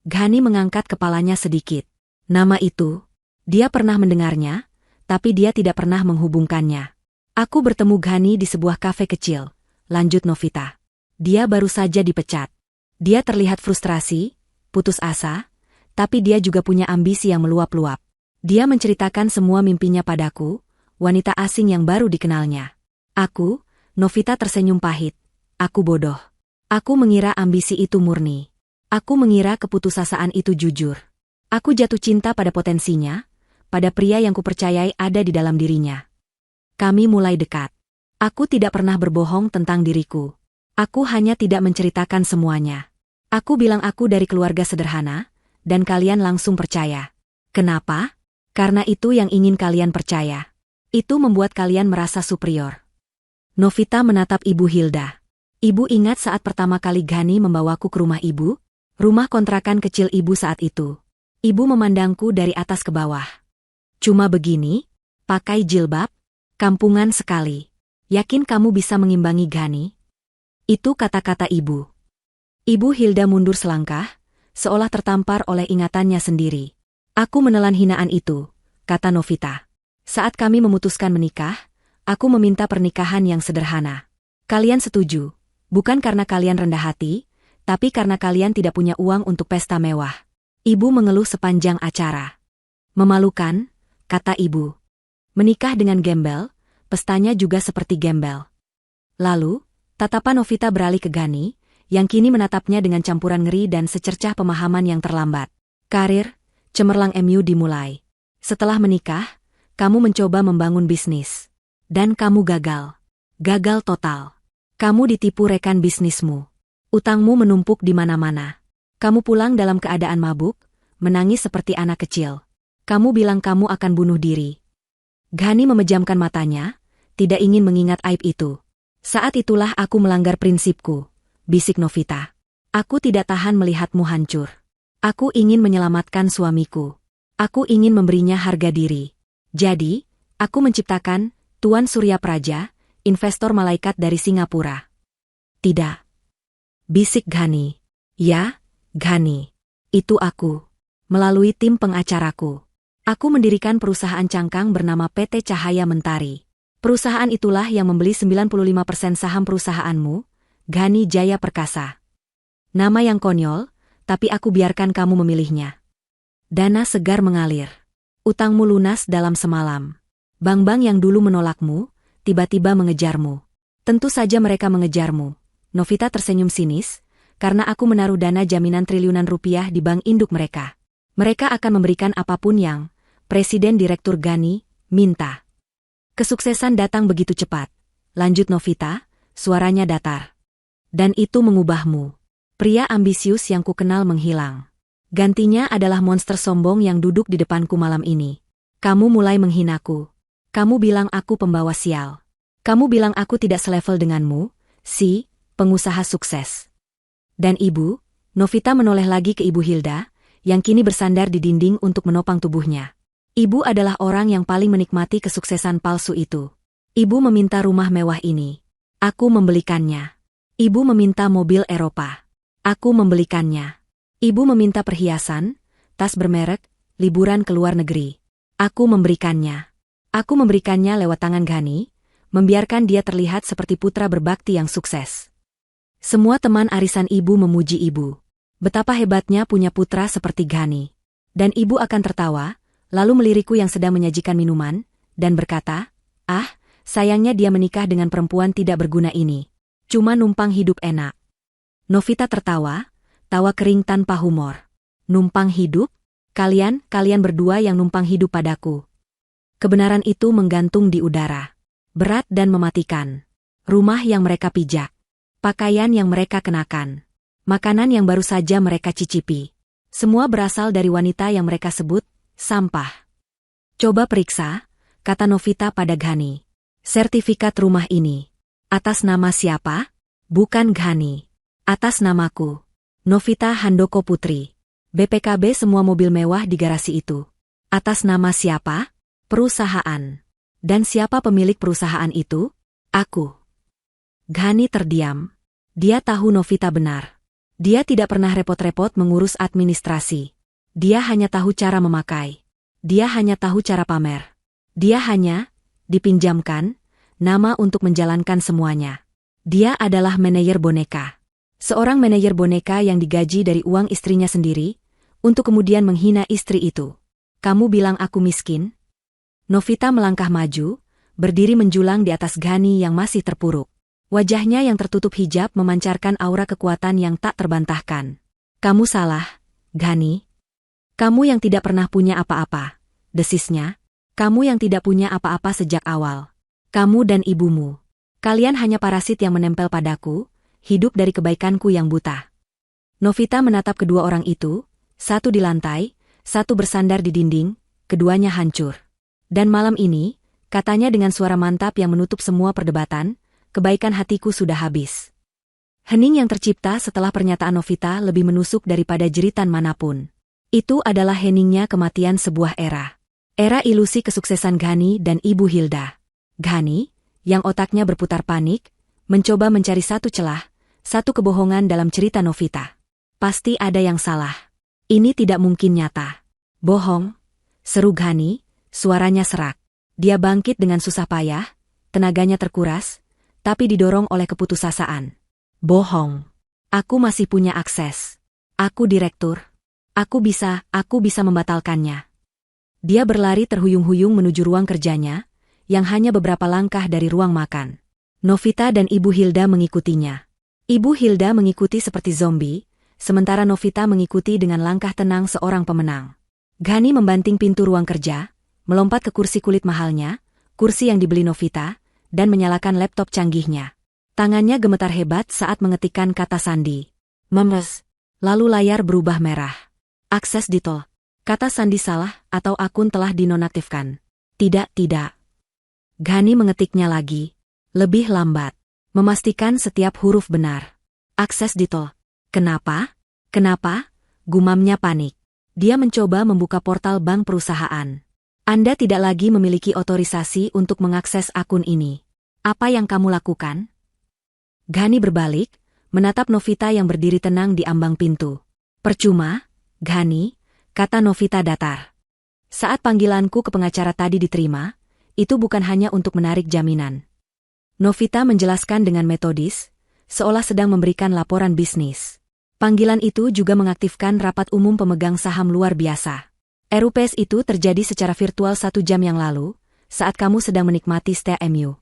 Speaker 1: Ghani mengangkat kepalanya sedikit. Nama itu, dia pernah mendengarnya, tapi dia tidak pernah menghubungkannya. Aku bertemu Ghani di sebuah kafe kecil, lanjut Novita. Dia baru saja dipecat. Dia terlihat frustrasi, putus asa, tapi dia juga punya ambisi yang meluap-luap. Dia menceritakan semua mimpinya padaku, wanita asing yang baru dikenalnya. Aku, Novita tersenyum pahit. Aku bodoh. Aku mengira ambisi itu murni. Aku mengira keputusasaan itu jujur. Aku jatuh cinta pada potensinya, pada pria yang kupercayai ada di dalam dirinya. Kami mulai dekat. Aku tidak pernah berbohong tentang diriku. Aku hanya tidak menceritakan semuanya. Aku bilang aku dari keluarga sederhana, dan kalian langsung percaya. Kenapa? Karena itu yang ingin kalian percaya. Itu membuat kalian merasa superior. Novita menatap Ibu Hilda. Ibu ingat saat pertama kali Ghani membawaku ke rumah ibu? Rumah kontrakan kecil ibu saat itu. Ibu memandangku dari atas ke bawah. Cuma begini, pakai jilbab, kampungan sekali. Yakin kamu bisa mengimbangi Ghani? Itu kata-kata ibu. Ibu Hilda mundur selangkah, seolah tertampar oleh ingatannya sendiri. Aku menelan hinaan itu, kata Novita. Saat kami memutuskan menikah, aku meminta pernikahan yang sederhana. Kalian setuju, bukan karena kalian rendah hati, tapi karena kalian tidak punya uang untuk pesta mewah. Ibu mengeluh sepanjang acara. Memalukan, kata ibu. Menikah dengan gembel, pestanya juga seperti gembel. Lalu, tatapan Novita beralih ke Ghani, yang kini menatapnya dengan campuran ngeri dan secercah pemahaman yang terlambat. Karir, cemerlang MU dimulai. Setelah menikah, kamu mencoba membangun bisnis. Dan kamu gagal. Gagal total. Kamu ditipu rekan bisnismu. Utangmu menumpuk di mana-mana. Kamu pulang dalam keadaan mabuk, menangis seperti anak kecil. Kamu bilang kamu akan bunuh diri. Ghani memejamkan matanya, tidak ingin mengingat aib itu. Saat itulah aku melanggar prinsipku, bisik Novita. Aku tidak tahan melihatmu hancur. Aku ingin menyelamatkan suamiku. Aku ingin memberinya harga diri. Jadi, aku menciptakan Tuan Surya Praja, investor malaikat dari Singapura. Tidak. Bisik Ghani. Ya, Ghani. Itu aku. Melalui tim pengacaraku. Aku mendirikan perusahaan cangkang bernama PT Cahaya Mentari. Perusahaan itulah yang membeli 95% saham perusahaanmu, Ghani Jaya Perkasa. Nama yang konyol, tapi aku biarkan kamu memilihnya. Dana segar mengalir. Utangmu lunas dalam semalam. Bank-bank yang dulu menolakmu, tiba-tiba mengejarmu. Tentu saja mereka mengejarmu. Novita tersenyum sinis, karena aku menaruh dana jaminan triliunan rupiah di bank induk mereka. Mereka akan memberikan apapun yang Presiden Direktur Ghani minta. Kesuksesan datang begitu cepat. Lanjut Novita, suaranya datar. Dan itu mengubahmu. Pria ambisius yang kukenal menghilang. Gantinya adalah monster sombong yang duduk di depanku malam ini. Kamu mulai menghinaku. Kamu bilang aku pembawa sial. Kamu bilang aku tidak selevel denganmu, si pengusaha sukses. Dan ibu, Novita menoleh lagi ke Ibu Hilda, yang kini bersandar di dinding untuk menopang tubuhnya. Ibu adalah orang yang paling menikmati kesuksesan palsu itu. Ibu meminta rumah mewah ini. Aku membelikannya. Ibu meminta mobil Eropa. Aku membelikannya. Ibu meminta perhiasan, tas bermerek, liburan ke luar negeri. Aku memberikannya. Aku memberikannya lewat tangan Ghani, membiarkan dia terlihat seperti putra berbakti yang sukses. Semua teman arisan ibu memuji ibu. Betapa hebatnya punya putra seperti Ghani. Dan ibu akan tertawa, lalu melirikku yang sedang menyajikan minuman, dan berkata, "Ah, sayangnya dia menikah dengan perempuan tidak berguna ini. Cuma numpang hidup enak." Novita tertawa, tawa kering tanpa humor. Numpang hidup? Kalian berdua yang numpang hidup padaku. Kebenaran itu menggantung di udara. Berat dan mematikan. Rumah yang mereka pijak. Pakaian yang mereka kenakan. Makanan yang baru saja mereka cicipi. Semua berasal dari wanita yang mereka sebut sampah. Coba periksa, kata Novita pada Ghani. Sertifikat rumah ini. Atas nama siapa? Bukan Ghani. Atas namaku. Novita Handoko Putri. BPKB semua mobil mewah di garasi itu. Atas nama siapa? Perusahaan. Dan siapa pemilik perusahaan itu? Aku. Ghani terdiam. Dia tahu Novita benar. Dia tidak pernah repot-repot mengurus administrasi. Dia hanya tahu cara memakai. Dia hanya tahu cara pamer. Dia hanya dipinjamkan nama untuk menjalankan semuanya. Dia adalah manajer boneka. Seorang manajer boneka yang digaji dari uang istrinya sendiri, untuk kemudian menghina istri itu. Kamu bilang aku miskin? Novita melangkah maju, berdiri menjulang di atas Ghani yang masih terpuruk. Wajahnya yang tertutup hijab memancarkan aura kekuatan yang tak terbantahkan. Kamu salah, Ghani. Kamu yang tidak pernah punya apa-apa, desisnya. Kamu yang tidak punya apa-apa sejak awal. Kamu dan ibumu. Kalian hanya parasit yang menempel padaku, hidup dari kebaikanku yang buta. Novita menatap kedua orang itu, satu di lantai, satu bersandar di dinding, keduanya hancur. Dan malam ini, katanya dengan suara mantap yang menutup semua perdebatan, kebaikan hatiku sudah habis. Hening yang tercipta setelah pernyataan Novita lebih menusuk daripada jeritan manapun. Itu adalah heningnya kematian sebuah era. Era ilusi kesuksesan Ghani dan Ibu Hilda. Ghani, yang otaknya berputar panik, mencoba mencari satu celah, satu kebohongan dalam cerita Novita. Pasti ada yang salah. Ini tidak mungkin nyata. Bohong, seru Ghani, suaranya serak. Dia bangkit dengan susah payah, tenaganya terkuras, tapi didorong oleh keputusasaan. Bohong. Aku masih punya akses. Aku direktur. Aku bisa membatalkannya. Dia berlari terhuyung-huyung menuju ruang kerjanya, yang hanya beberapa langkah dari ruang makan. Novita dan Ibu Hilda mengikutinya. Ibu Hilda mengikuti seperti zombie, sementara Novita mengikuti dengan langkah tenang seorang pemenang. Ghani membanting pintu ruang kerja, melompat ke kursi kulit mahalnya, kursi yang dibeli Novita, dan menyalakan laptop canggihnya. Tangannya gemetar hebat saat mengetikkan kata sandi. Memes. Lalu layar berubah merah. Akses ditol. Kata sandi salah atau akun telah dinonaktifkan. Tidak. Ghani mengetiknya lagi. Lebih lambat. Memastikan setiap huruf benar. Akses ditol. Kenapa? Gumamnya panik. Dia mencoba membuka portal bank perusahaan. Anda tidak lagi memiliki otorisasi untuk mengakses akun ini. Apa yang kamu lakukan? Ghani berbalik, menatap Novita yang berdiri tenang di ambang pintu. Percuma, Ghani, kata Novita datar. Saat panggilanku ke pengacara tadi diterima, itu bukan hanya untuk menarik jaminan. Novita menjelaskan dengan metodis, seolah sedang memberikan laporan bisnis. Panggilan itu juga mengaktifkan rapat umum pemegang saham luar biasa. RUPS itu terjadi secara virtual 1 jam yang lalu, saat kamu sedang menikmati STMU.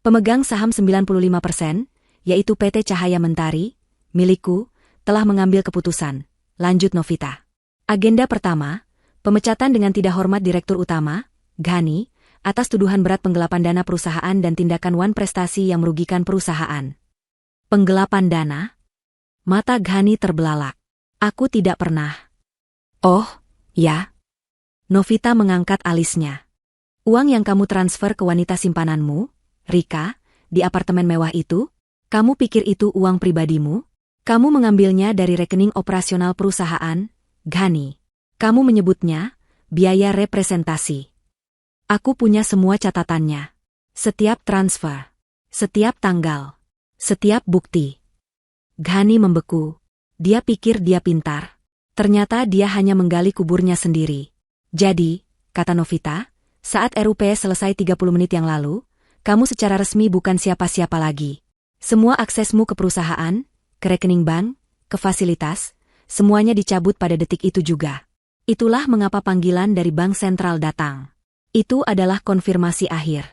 Speaker 1: Pemegang saham 95%, yaitu PT Cahaya Mentari, milikku, telah mengambil keputusan, lanjut Novita. Agenda pertama, pemecatan dengan tidak hormat Direktur Utama, Ghani, atas tuduhan berat penggelapan dana perusahaan dan tindakan wan prestasi yang merugikan perusahaan. Penggelapan dana? Mata Ghani terbelalak. Aku tidak pernah. Oh, ya. Novita mengangkat alisnya. Uang yang kamu transfer ke wanita simpananmu, Rika, di apartemen mewah itu, kamu pikir itu uang pribadimu? Kamu mengambilnya dari rekening operasional perusahaan, Ghani. Kamu menyebutnya biaya representasi. Aku punya semua catatannya. Setiap transfer. Setiap tanggal. Setiap bukti. Ghani membeku. Dia pikir dia pintar. Ternyata dia hanya menggali kuburnya sendiri. Jadi, kata Novita, saat RUPS selesai 30 menit yang lalu, kamu secara resmi bukan siapa-siapa lagi. Semua aksesmu ke perusahaan, ke rekening bank, ke fasilitas, semuanya dicabut pada detik itu juga. Itulah mengapa panggilan dari Bank Sentral datang. Itu adalah konfirmasi akhir.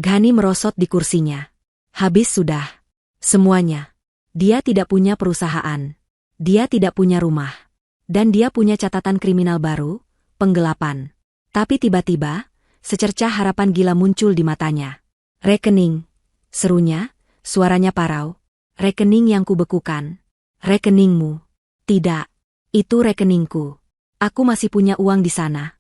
Speaker 1: Ghani merosot di kursinya. Habis sudah. Semuanya. Dia tidak punya perusahaan. Dia tidak punya rumah. Dan dia punya catatan kriminal baru, penggelapan. Tapi tiba-tiba, secercah harapan gila muncul di matanya. Rekening. Serunya, suaranya parau. Rekening yang kubekukan. Rekeningmu. Tidak. Itu rekeningku. Aku masih punya uang di sana.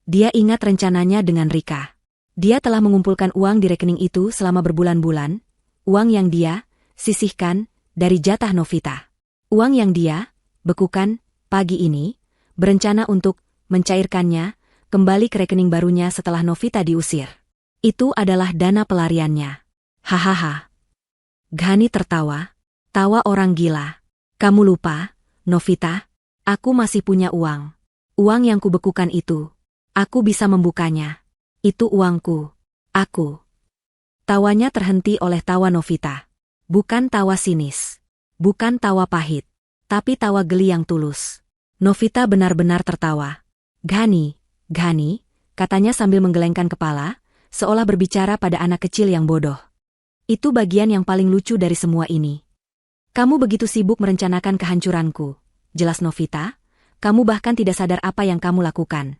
Speaker 1: Dia ingat rencananya dengan Rika. Dia telah mengumpulkan uang di rekening itu selama berbulan-bulan. Uang yang dia sisihkan dari jatah Novita. Uang yang dia bekukan pagi ini, berencana untuk mencairkannya kembali ke rekening barunya setelah Novita diusir. Itu adalah dana pelariannya. Hahaha. Ghani tertawa. Tawa orang gila. Kamu lupa, Novita? Aku masih punya uang. Uang yang kubekukan itu. Aku bisa membukanya. Itu uangku. Aku. Tawanya terhenti oleh tawa Novita. Bukan tawa sinis. Bukan tawa pahit. Tapi tawa geli yang tulus. Novita benar-benar tertawa. Ghani, katanya sambil menggelengkan kepala, seolah berbicara pada anak kecil yang bodoh. Itu bagian yang paling lucu dari semua ini. Kamu begitu sibuk merencanakan kehancuranku. Jelas Novita, kamu bahkan tidak sadar apa yang kamu lakukan.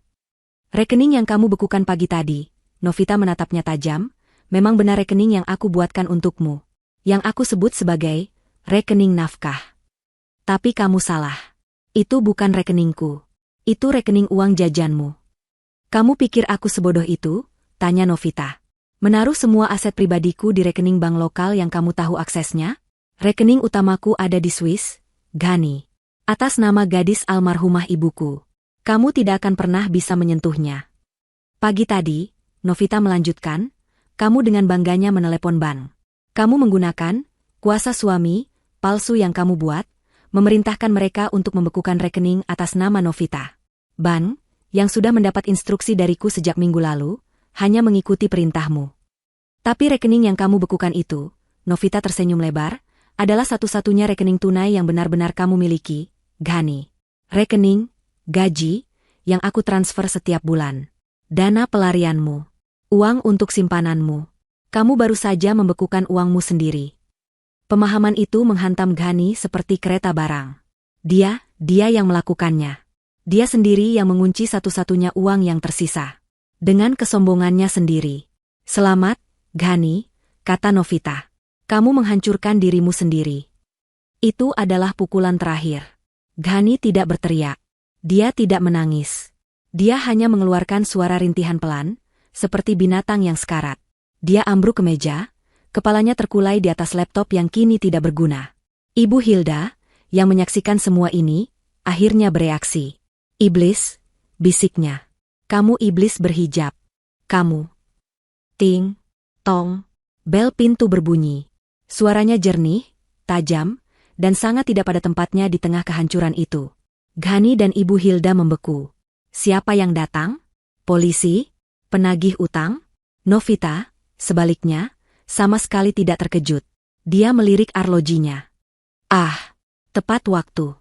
Speaker 1: Rekening yang kamu bekukan pagi tadi, Novita menatapnya tajam, memang benar rekening yang aku buatkan untukmu. Yang aku sebut sebagai rekening nafkah. Tapi kamu salah. Itu bukan rekeningku. Itu rekening uang jajanmu. Kamu pikir aku sebodoh itu? Tanya Novita. Menaruh semua aset pribadiku di rekening bank lokal yang kamu tahu aksesnya? Rekening utamaku ada di Swiss, Ghani. Atas nama gadis almarhumah ibuku. Kamu tidak akan pernah bisa menyentuhnya. Pagi tadi, Novita melanjutkan, kamu dengan bangganya menelepon bank. Kamu menggunakan kuasa suami palsu yang kamu buat, memerintahkan mereka untuk membekukan rekening atas nama Novita. Bank, yang sudah mendapat instruksi dariku sejak minggu lalu, hanya mengikuti perintahmu. Tapi rekening yang kamu bekukan itu, Novita tersenyum lebar, adalah satu-satunya rekening tunai yang benar-benar kamu miliki, Ghani. Rekening, gaji, yang aku transfer setiap bulan. Dana pelarianmu. Uang untuk simpananmu. Kamu baru saja membekukan uangmu sendiri. Pemahaman itu menghantam Ghani seperti kereta barang. Dia yang melakukannya. Dia sendiri yang mengunci satu-satunya uang yang tersisa. Dengan kesombongannya sendiri. Selamat, Ghani, kata Novita. Kamu menghancurkan dirimu sendiri. Itu adalah pukulan terakhir. Ghani tidak berteriak. Dia tidak menangis. Dia hanya mengeluarkan suara rintihan pelan, seperti binatang yang sekarat. Dia ambruk ke meja, kepalanya terkulai di atas laptop yang kini tidak berguna. Ibu Hilda, yang menyaksikan semua ini, akhirnya bereaksi. Iblis, bisiknya. Kamu iblis berhijab. Kamu. Ting, tong. Bel pintu berbunyi. Suaranya jernih, tajam, dan sangat tidak pada tempatnya di tengah kehancuran itu. Ghani dan Ibu Hilda membeku. Siapa yang datang? Polisi? Penagih utang? Novita, sebaliknya, sama sekali tidak terkejut. Dia melirik arlojinya. Ah, tepat waktu.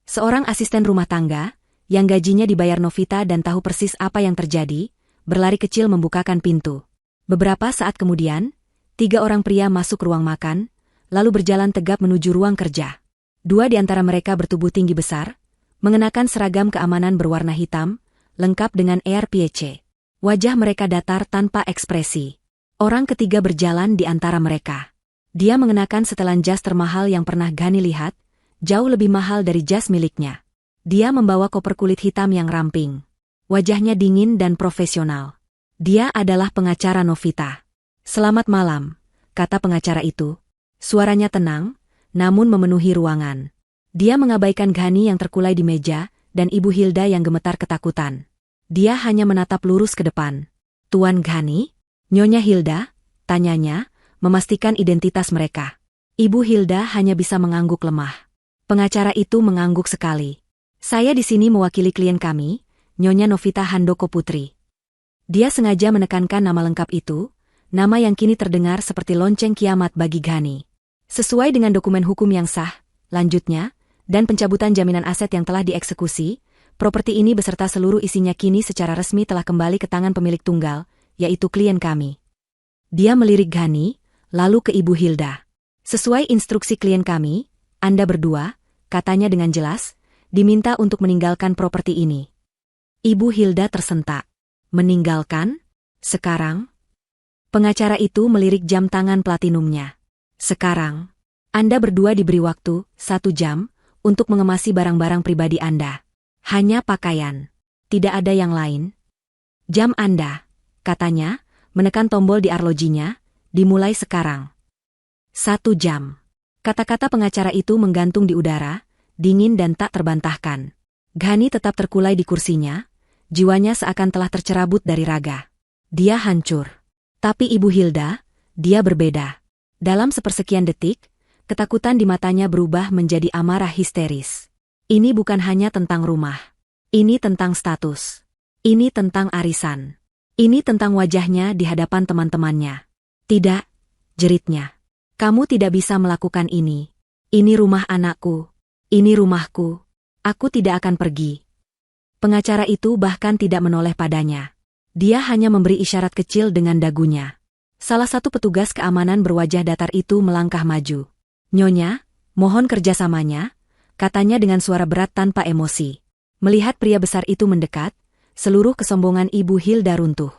Speaker 1: Seorang asisten rumah tangga, yang gajinya dibayar Novita dan tahu persis apa yang terjadi, berlari kecil membukakan pintu. Beberapa saat kemudian, 3 orang pria masuk ruang makan, lalu berjalan tegap menuju ruang kerja. 2 di antara mereka bertubuh tinggi besar, mengenakan seragam keamanan berwarna hitam, lengkap dengan ARPC. Wajah mereka datar tanpa ekspresi. Orang ketiga berjalan di antara mereka. Dia mengenakan setelan jas termahal yang pernah Ghani lihat, jauh lebih mahal dari jas miliknya. Dia membawa koper kulit hitam yang ramping. Wajahnya dingin dan profesional. Dia adalah pengacara Novita. "Selamat malam," kata pengacara itu. Suaranya tenang, namun memenuhi ruangan. Dia mengabaikan Ghani yang terkulai di meja, dan Ibu Hilda yang gemetar ketakutan. Dia hanya menatap lurus ke depan. "Tuan Ghani?" "Nyonya Hilda," tanyanya, memastikan identitas mereka. Ibu Hilda hanya bisa mengangguk lemah. Pengacara itu mengangguk sekali. "Saya di sini mewakili klien kami, Nyonya Novita Handoko Putri." Dia sengaja menekankan nama lengkap itu, nama yang kini terdengar seperti lonceng kiamat bagi Ghani. Sesuai dengan dokumen hukum yang sah, lanjutnya, dan pencabutan jaminan aset yang telah dieksekusi, properti ini beserta seluruh isinya kini secara resmi telah kembali ke tangan pemilik tunggal, yaitu klien kami. Dia melirik Ghani, lalu ke Ibu Hilda. "Sesuai instruksi klien kami, Anda berdua," katanya dengan jelas, "diminta untuk meninggalkan properti ini." Ibu Hilda tersentak. "Meninggalkan? Sekarang?" Pengacara itu melirik jam tangan platinumnya. "Sekarang. Anda berdua diberi waktu 1 jam untuk mengemasi barang-barang pribadi Anda. Hanya pakaian. Tidak ada yang lain." "Jam Anda," katanya, menekan tombol di arlojinya, "dimulai sekarang." 1 jam. Kata-kata pengacara itu menggantung di udara, dingin dan tak terbantahkan. Ghani tetap terkulai di kursinya, jiwanya seakan telah tercerabut dari raga. Dia hancur. Tapi Ibu Hilda, dia berbeda. Dalam sepersekian detik, ketakutan di matanya berubah menjadi amarah histeris. Ini bukan hanya tentang rumah. Ini tentang status. Ini tentang arisan. Ini tentang wajahnya di hadapan teman-temannya. "Tidak," jeritnya. "Kamu tidak bisa melakukan ini. Ini rumah anakku. Ini rumahku. Aku tidak akan pergi." Pengacara itu bahkan tidak menoleh padanya. Dia hanya memberi isyarat kecil dengan dagunya. Salah satu petugas keamanan berwajah datar itu melangkah maju. "Nyonya, mohon kerjasamanya," katanya dengan suara berat tanpa emosi. Melihat pria besar itu mendekat, seluruh kesombongan Ibu Hilda runtuh.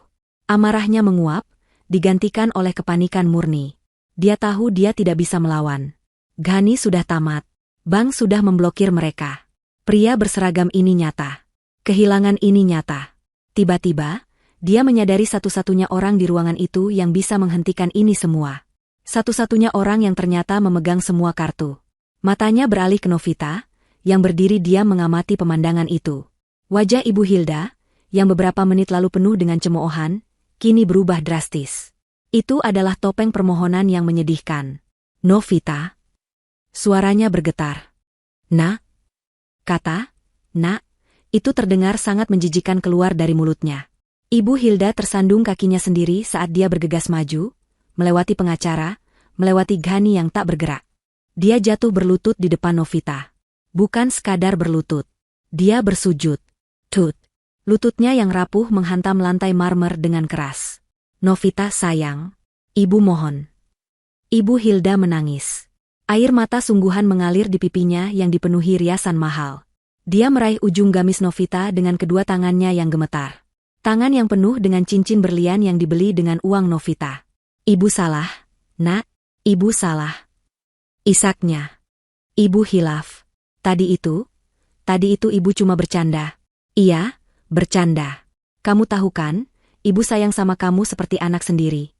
Speaker 1: Amarahnya menguap, digantikan oleh kepanikan murni. Dia tahu dia tidak bisa melawan. Ghani sudah tamat. Bank sudah memblokir mereka. Pria berseragam ini nyata. Kehilangan ini nyata. Tiba-tiba, dia menyadari satu-satunya orang di ruangan itu yang bisa menghentikan ini semua. Satu-satunya orang yang ternyata memegang semua kartu. Matanya beralih ke Novita, yang berdiri diam mengamati pemandangan itu. Wajah Ibu Hilda, yang beberapa menit lalu penuh dengan cemoohan, kini berubah drastis. Itu adalah topeng permohonan yang menyedihkan. "Novita?" Suaranya bergetar. "Nak?" Kata, "Nak," itu terdengar sangat menjijikan keluar dari mulutnya. Ibu Hilda tersandung kakinya sendiri saat dia bergegas maju, melewati pengacara, melewati Ghani yang tak bergerak. Dia jatuh berlutut di depan Novita. Bukan sekadar berlutut. Dia bersujud. Tut. Lututnya yang rapuh menghantam lantai marmer dengan keras. "Novita sayang. Ibu mohon." Ibu Hilda menangis. Air mata sungguhan mengalir di pipinya yang dipenuhi riasan mahal. Dia meraih ujung gamis Novita dengan kedua tangannya yang gemetar. Tangan yang penuh dengan cincin berlian yang dibeli dengan uang Novita. "Ibu salah, Nak. Ibu salah." Isaknya. "Ibu hilaf. Tadi itu ibu cuma bercanda." "Iya, bercanda. Kamu tahu kan, ibu sayang sama kamu seperti anak sendiri."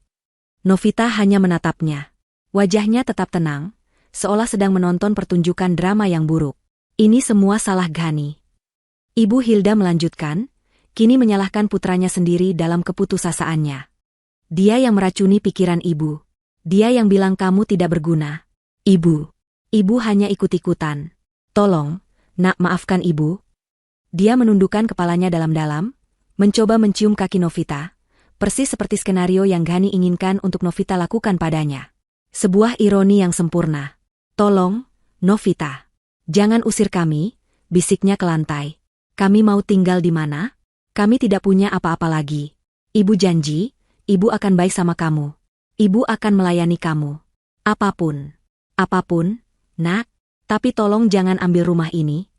Speaker 1: Novita hanya menatapnya. Wajahnya tetap tenang, seolah sedang menonton pertunjukan drama yang buruk. "Ini semua salah Ghani." Ibu Hilda melanjutkan, kini menyalahkan putranya sendiri dalam keputusasaannya. Dia yang meracuni pikiran ibu. Dia yang bilang kamu tidak berguna. Ibu hanya ikut-ikutan. Tolong, nak, maafkan ibu. Dia menundukkan kepalanya dalam-dalam, mencoba mencium kaki Novita, persis seperti skenario yang Ghani inginkan untuk Novita lakukan padanya. Sebuah ironi yang sempurna. Tolong, Novita. Jangan usir kami, bisiknya ke lantai. Kami mau tinggal di mana? Kami tidak punya apa-apa lagi. Ibu janji, ibu akan baik sama kamu. Ibu akan melayani kamu. Apapun, nak. Tapi tolong jangan ambil rumah ini.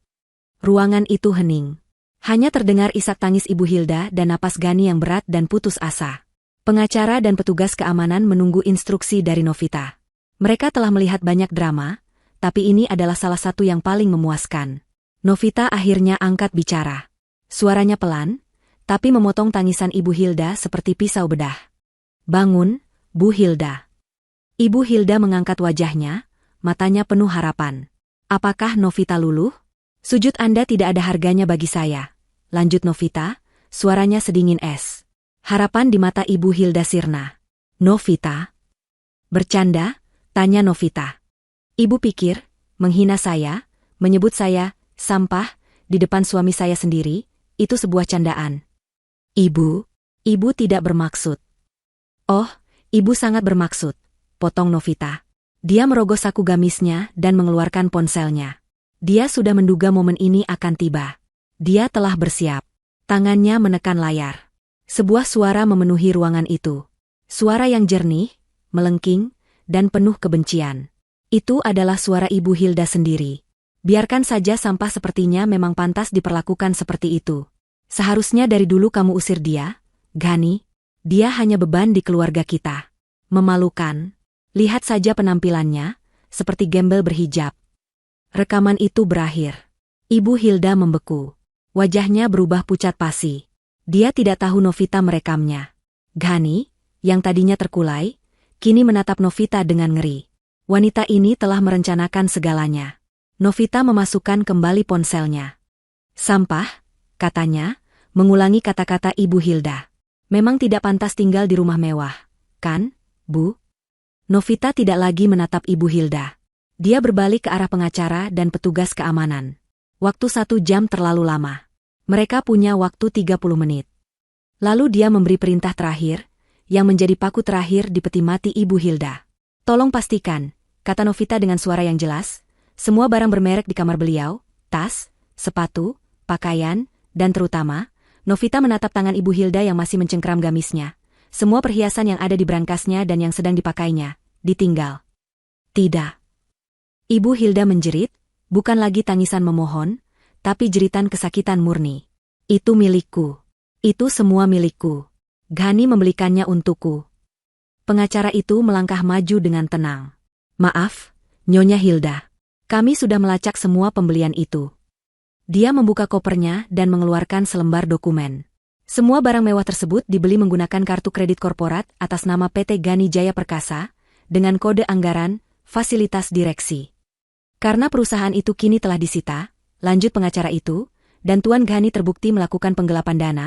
Speaker 1: Ruangan itu hening. Hanya terdengar isak tangis Ibu Hilda dan napas Ghani yang berat dan putus asa. Pengacara dan petugas keamanan menunggu instruksi dari Novita. Mereka telah melihat banyak drama, tapi ini adalah salah satu yang paling memuaskan. Novita akhirnya angkat bicara. Suaranya pelan, tapi memotong tangisan Ibu Hilda seperti pisau bedah. Bangun, Bu Hilda. Ibu Hilda mengangkat wajahnya, matanya penuh harapan. Apakah Novita luluh? Sujud Anda tidak ada harganya bagi saya. Lanjut Novita, suaranya sedingin es. Harapan di mata Ibu Hilda sirna. Novita? Bercanda? Tanya Novita. Ibu pikir, menghina saya, menyebut saya, sampah, di depan suami saya sendiri, itu sebuah candaan. Ibu tidak bermaksud. Oh, ibu sangat bermaksud, potong Novita. Dia merogoh saku gamisnya dan mengeluarkan ponselnya. Dia sudah menduga momen ini akan tiba. Dia telah bersiap. Tangannya menekan layar. Sebuah suara memenuhi ruangan itu. Suara yang jernih, melengking, dan penuh kebencian. Itu adalah suara Ibu Hilda sendiri. Biarkan saja sampah sepertinya memang pantas diperlakukan seperti itu. Seharusnya dari dulu kamu usir dia, Ghani. Dia hanya beban di keluarga kita. Memalukan. Lihat saja penampilannya, seperti gembel berhijab. Rekaman itu berakhir. Ibu Hilda membeku. Wajahnya berubah pucat pasi. Dia tidak tahu Novita merekamnya. Ghani, yang tadinya terkulai, kini menatap Novita dengan ngeri. Wanita ini telah merencanakan segalanya. Novita memasukkan kembali ponselnya. Sampah, katanya, mengulangi kata-kata Ibu Hilda. Memang tidak pantas tinggal di rumah mewah, kan, Bu? Novita tidak lagi menatap Ibu Hilda. Dia berbalik ke arah pengacara dan petugas keamanan. Waktu 1 jam terlalu lama. Mereka punya waktu 30 menit. Lalu dia memberi perintah terakhir, yang menjadi paku terakhir di peti mati Ibu Hilda. Tolong pastikan, kata Novita dengan suara yang jelas, semua barang bermerek di kamar beliau, tas, sepatu, pakaian, dan terutama, Novita menatap tangan Ibu Hilda yang masih mencengkeram gamisnya. Semua perhiasan yang ada di brankasnya dan yang sedang dipakainya, ditinggal. Tidak. Ibu Hilda menjerit, bukan lagi tangisan memohon, tapi jeritan kesakitan murni. Itu milikku. Itu semua milikku. Ghani membelikannya untukku. Pengacara itu melangkah maju dengan tenang. Maaf, Nyonya Hilda. Kami sudah melacak semua pembelian itu. Dia membuka kopernya dan mengeluarkan selembar dokumen. Semua barang mewah tersebut dibeli menggunakan kartu kredit korporat atas nama PT Ghani Jaya Perkasa, dengan kode anggaran, fasilitas direksi. Karena perusahaan itu kini telah disita, lanjut pengacara itu, dan Tuan Ghani terbukti melakukan penggelapan dana,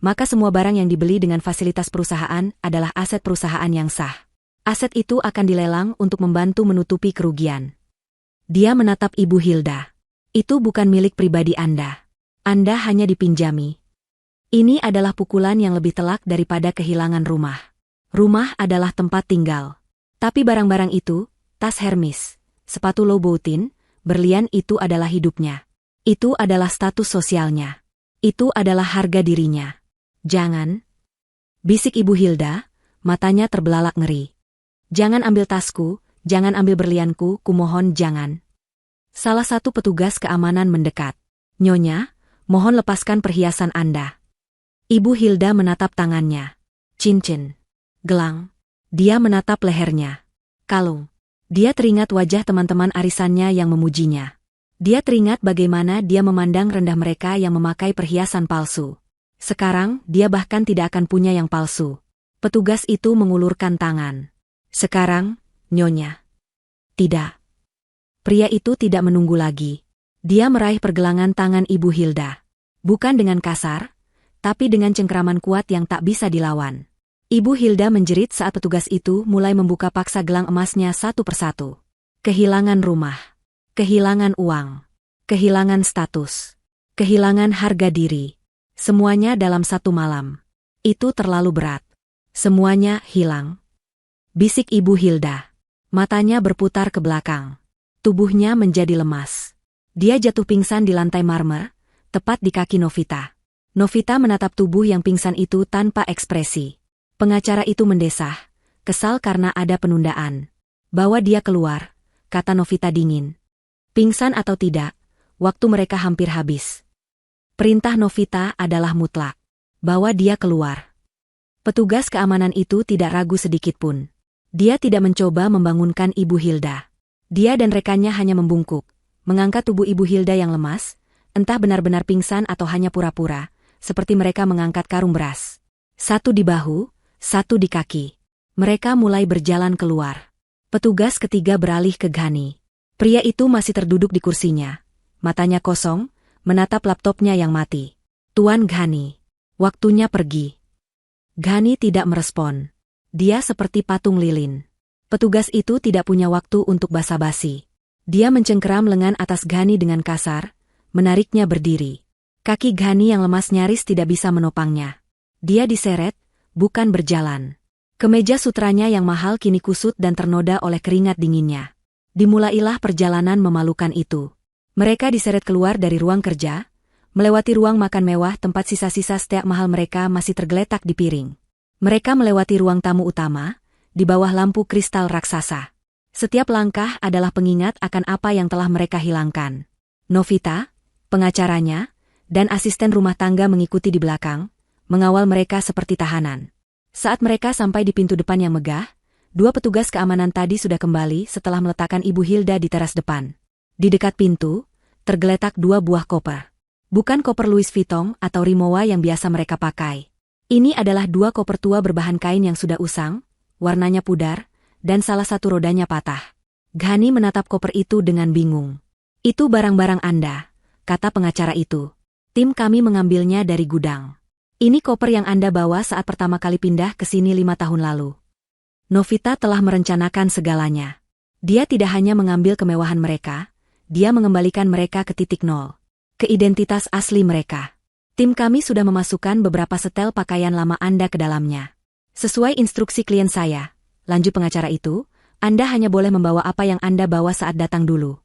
Speaker 1: maka semua barang yang dibeli dengan fasilitas perusahaan adalah aset perusahaan yang sah. Aset itu akan dilelang untuk membantu menutupi kerugian. Dia menatap Ibu Hilda. Itu bukan milik pribadi Anda. Anda hanya dipinjami. Ini adalah pukulan yang lebih telak daripada kehilangan rumah. Rumah adalah tempat tinggal. Tapi barang-barang itu, tas Hermes, sepatu Louboutin, berlian itu adalah hidupnya. Itu adalah status sosialnya. Itu adalah harga dirinya. Jangan. Bisik Ibu Hilda, matanya terbelalak ngeri. Jangan ambil tasku, jangan ambil berlianku, kumohon jangan. Salah satu petugas keamanan mendekat. Nyonya, mohon lepaskan perhiasan Anda. Ibu Hilda menatap tangannya. Cincin. Gelang. Dia menatap lehernya. Kalung. Dia teringat wajah teman-teman arisannya yang memujinya. Dia teringat bagaimana dia memandang rendah mereka yang memakai perhiasan palsu. Sekarang, dia bahkan tidak akan punya yang palsu. Petugas itu mengulurkan tangan. Sekarang, Nyonya. Tidak. Pria itu tidak menunggu lagi. Dia meraih pergelangan tangan Ibu Hilda. Bukan dengan kasar, tapi dengan cengkeraman kuat yang tak bisa dilawan. Ibu Hilda menjerit saat petugas itu mulai membuka paksa gelang emasnya satu persatu. Kehilangan rumah, kehilangan uang, kehilangan status, kehilangan harga diri. Semuanya dalam satu malam. Itu terlalu berat. Semuanya hilang. Bisik Ibu Hilda. Matanya berputar ke belakang. Tubuhnya menjadi lemas. Dia jatuh pingsan di lantai marmer, tepat di kaki Novita. Novita menatap tubuh yang pingsan itu tanpa ekspresi. Pengacara itu mendesah, kesal karena ada penundaan. Bawa dia keluar, kata Novita dingin. Pingsan atau tidak, waktu mereka hampir habis. Perintah Novita adalah mutlak. Bawa dia keluar. Petugas keamanan itu tidak ragu sedikitpun. Dia tidak mencoba membangunkan Ibu Hilda. Dia dan rekannya hanya membungkuk, mengangkat tubuh Ibu Hilda yang lemas, entah benar-benar pingsan atau hanya pura-pura, seperti mereka mengangkat karung beras. Satu di bahu, satu di kaki. Mereka mulai berjalan keluar. Petugas ketiga beralih ke Ghani. Pria itu masih terduduk di kursinya. Matanya kosong, menatap laptopnya yang mati. Tuan Ghani, waktunya pergi. Ghani tidak merespon. Dia seperti patung lilin. Petugas itu tidak punya waktu untuk basa-basi. Dia mencengkeram lengan atas Ghani dengan kasar, menariknya berdiri. Kaki Ghani yang lemas nyaris tidak bisa menopangnya. Dia diseret, bukan berjalan. Kemeja sutranya yang mahal kini kusut dan ternoda oleh keringat dinginnya. Dimulailah perjalanan memalukan itu. Mereka diseret keluar dari ruang kerja, melewati ruang makan mewah tempat sisa-sisa steak mahal mereka masih tergeletak di piring. Mereka melewati ruang tamu utama, di bawah lampu kristal raksasa. Setiap langkah adalah pengingat akan apa yang telah mereka hilangkan. Novita, pengacaranya, dan asisten rumah tangga mengikuti di belakang, mengawal mereka seperti tahanan. Saat mereka sampai di pintu depan yang megah, dua petugas keamanan tadi sudah kembali setelah meletakkan Ibu Hilda di teras depan. Di dekat pintu, tergeletak dua buah koper. Bukan koper Louis Vuitton atau Rimowa yang biasa mereka pakai. Ini adalah dua koper tua berbahan kain yang sudah usang, warnanya pudar, dan salah satu rodanya patah. Ghani menatap koper itu dengan bingung. Itu barang-barang Anda, kata pengacara itu. Tim kami mengambilnya dari gudang. Ini koper yang Anda bawa saat pertama kali pindah ke sini 5 tahun lalu. Novita telah merencanakan segalanya. Dia tidak hanya mengambil kemewahan mereka, dia mengembalikan mereka ke titik nol. Ke identitas asli mereka. Tim kami sudah memasukkan beberapa setel pakaian lama Anda ke dalamnya. Sesuai instruksi klien saya, lanjut pengacara itu, Anda hanya boleh membawa apa yang Anda bawa saat datang dulu.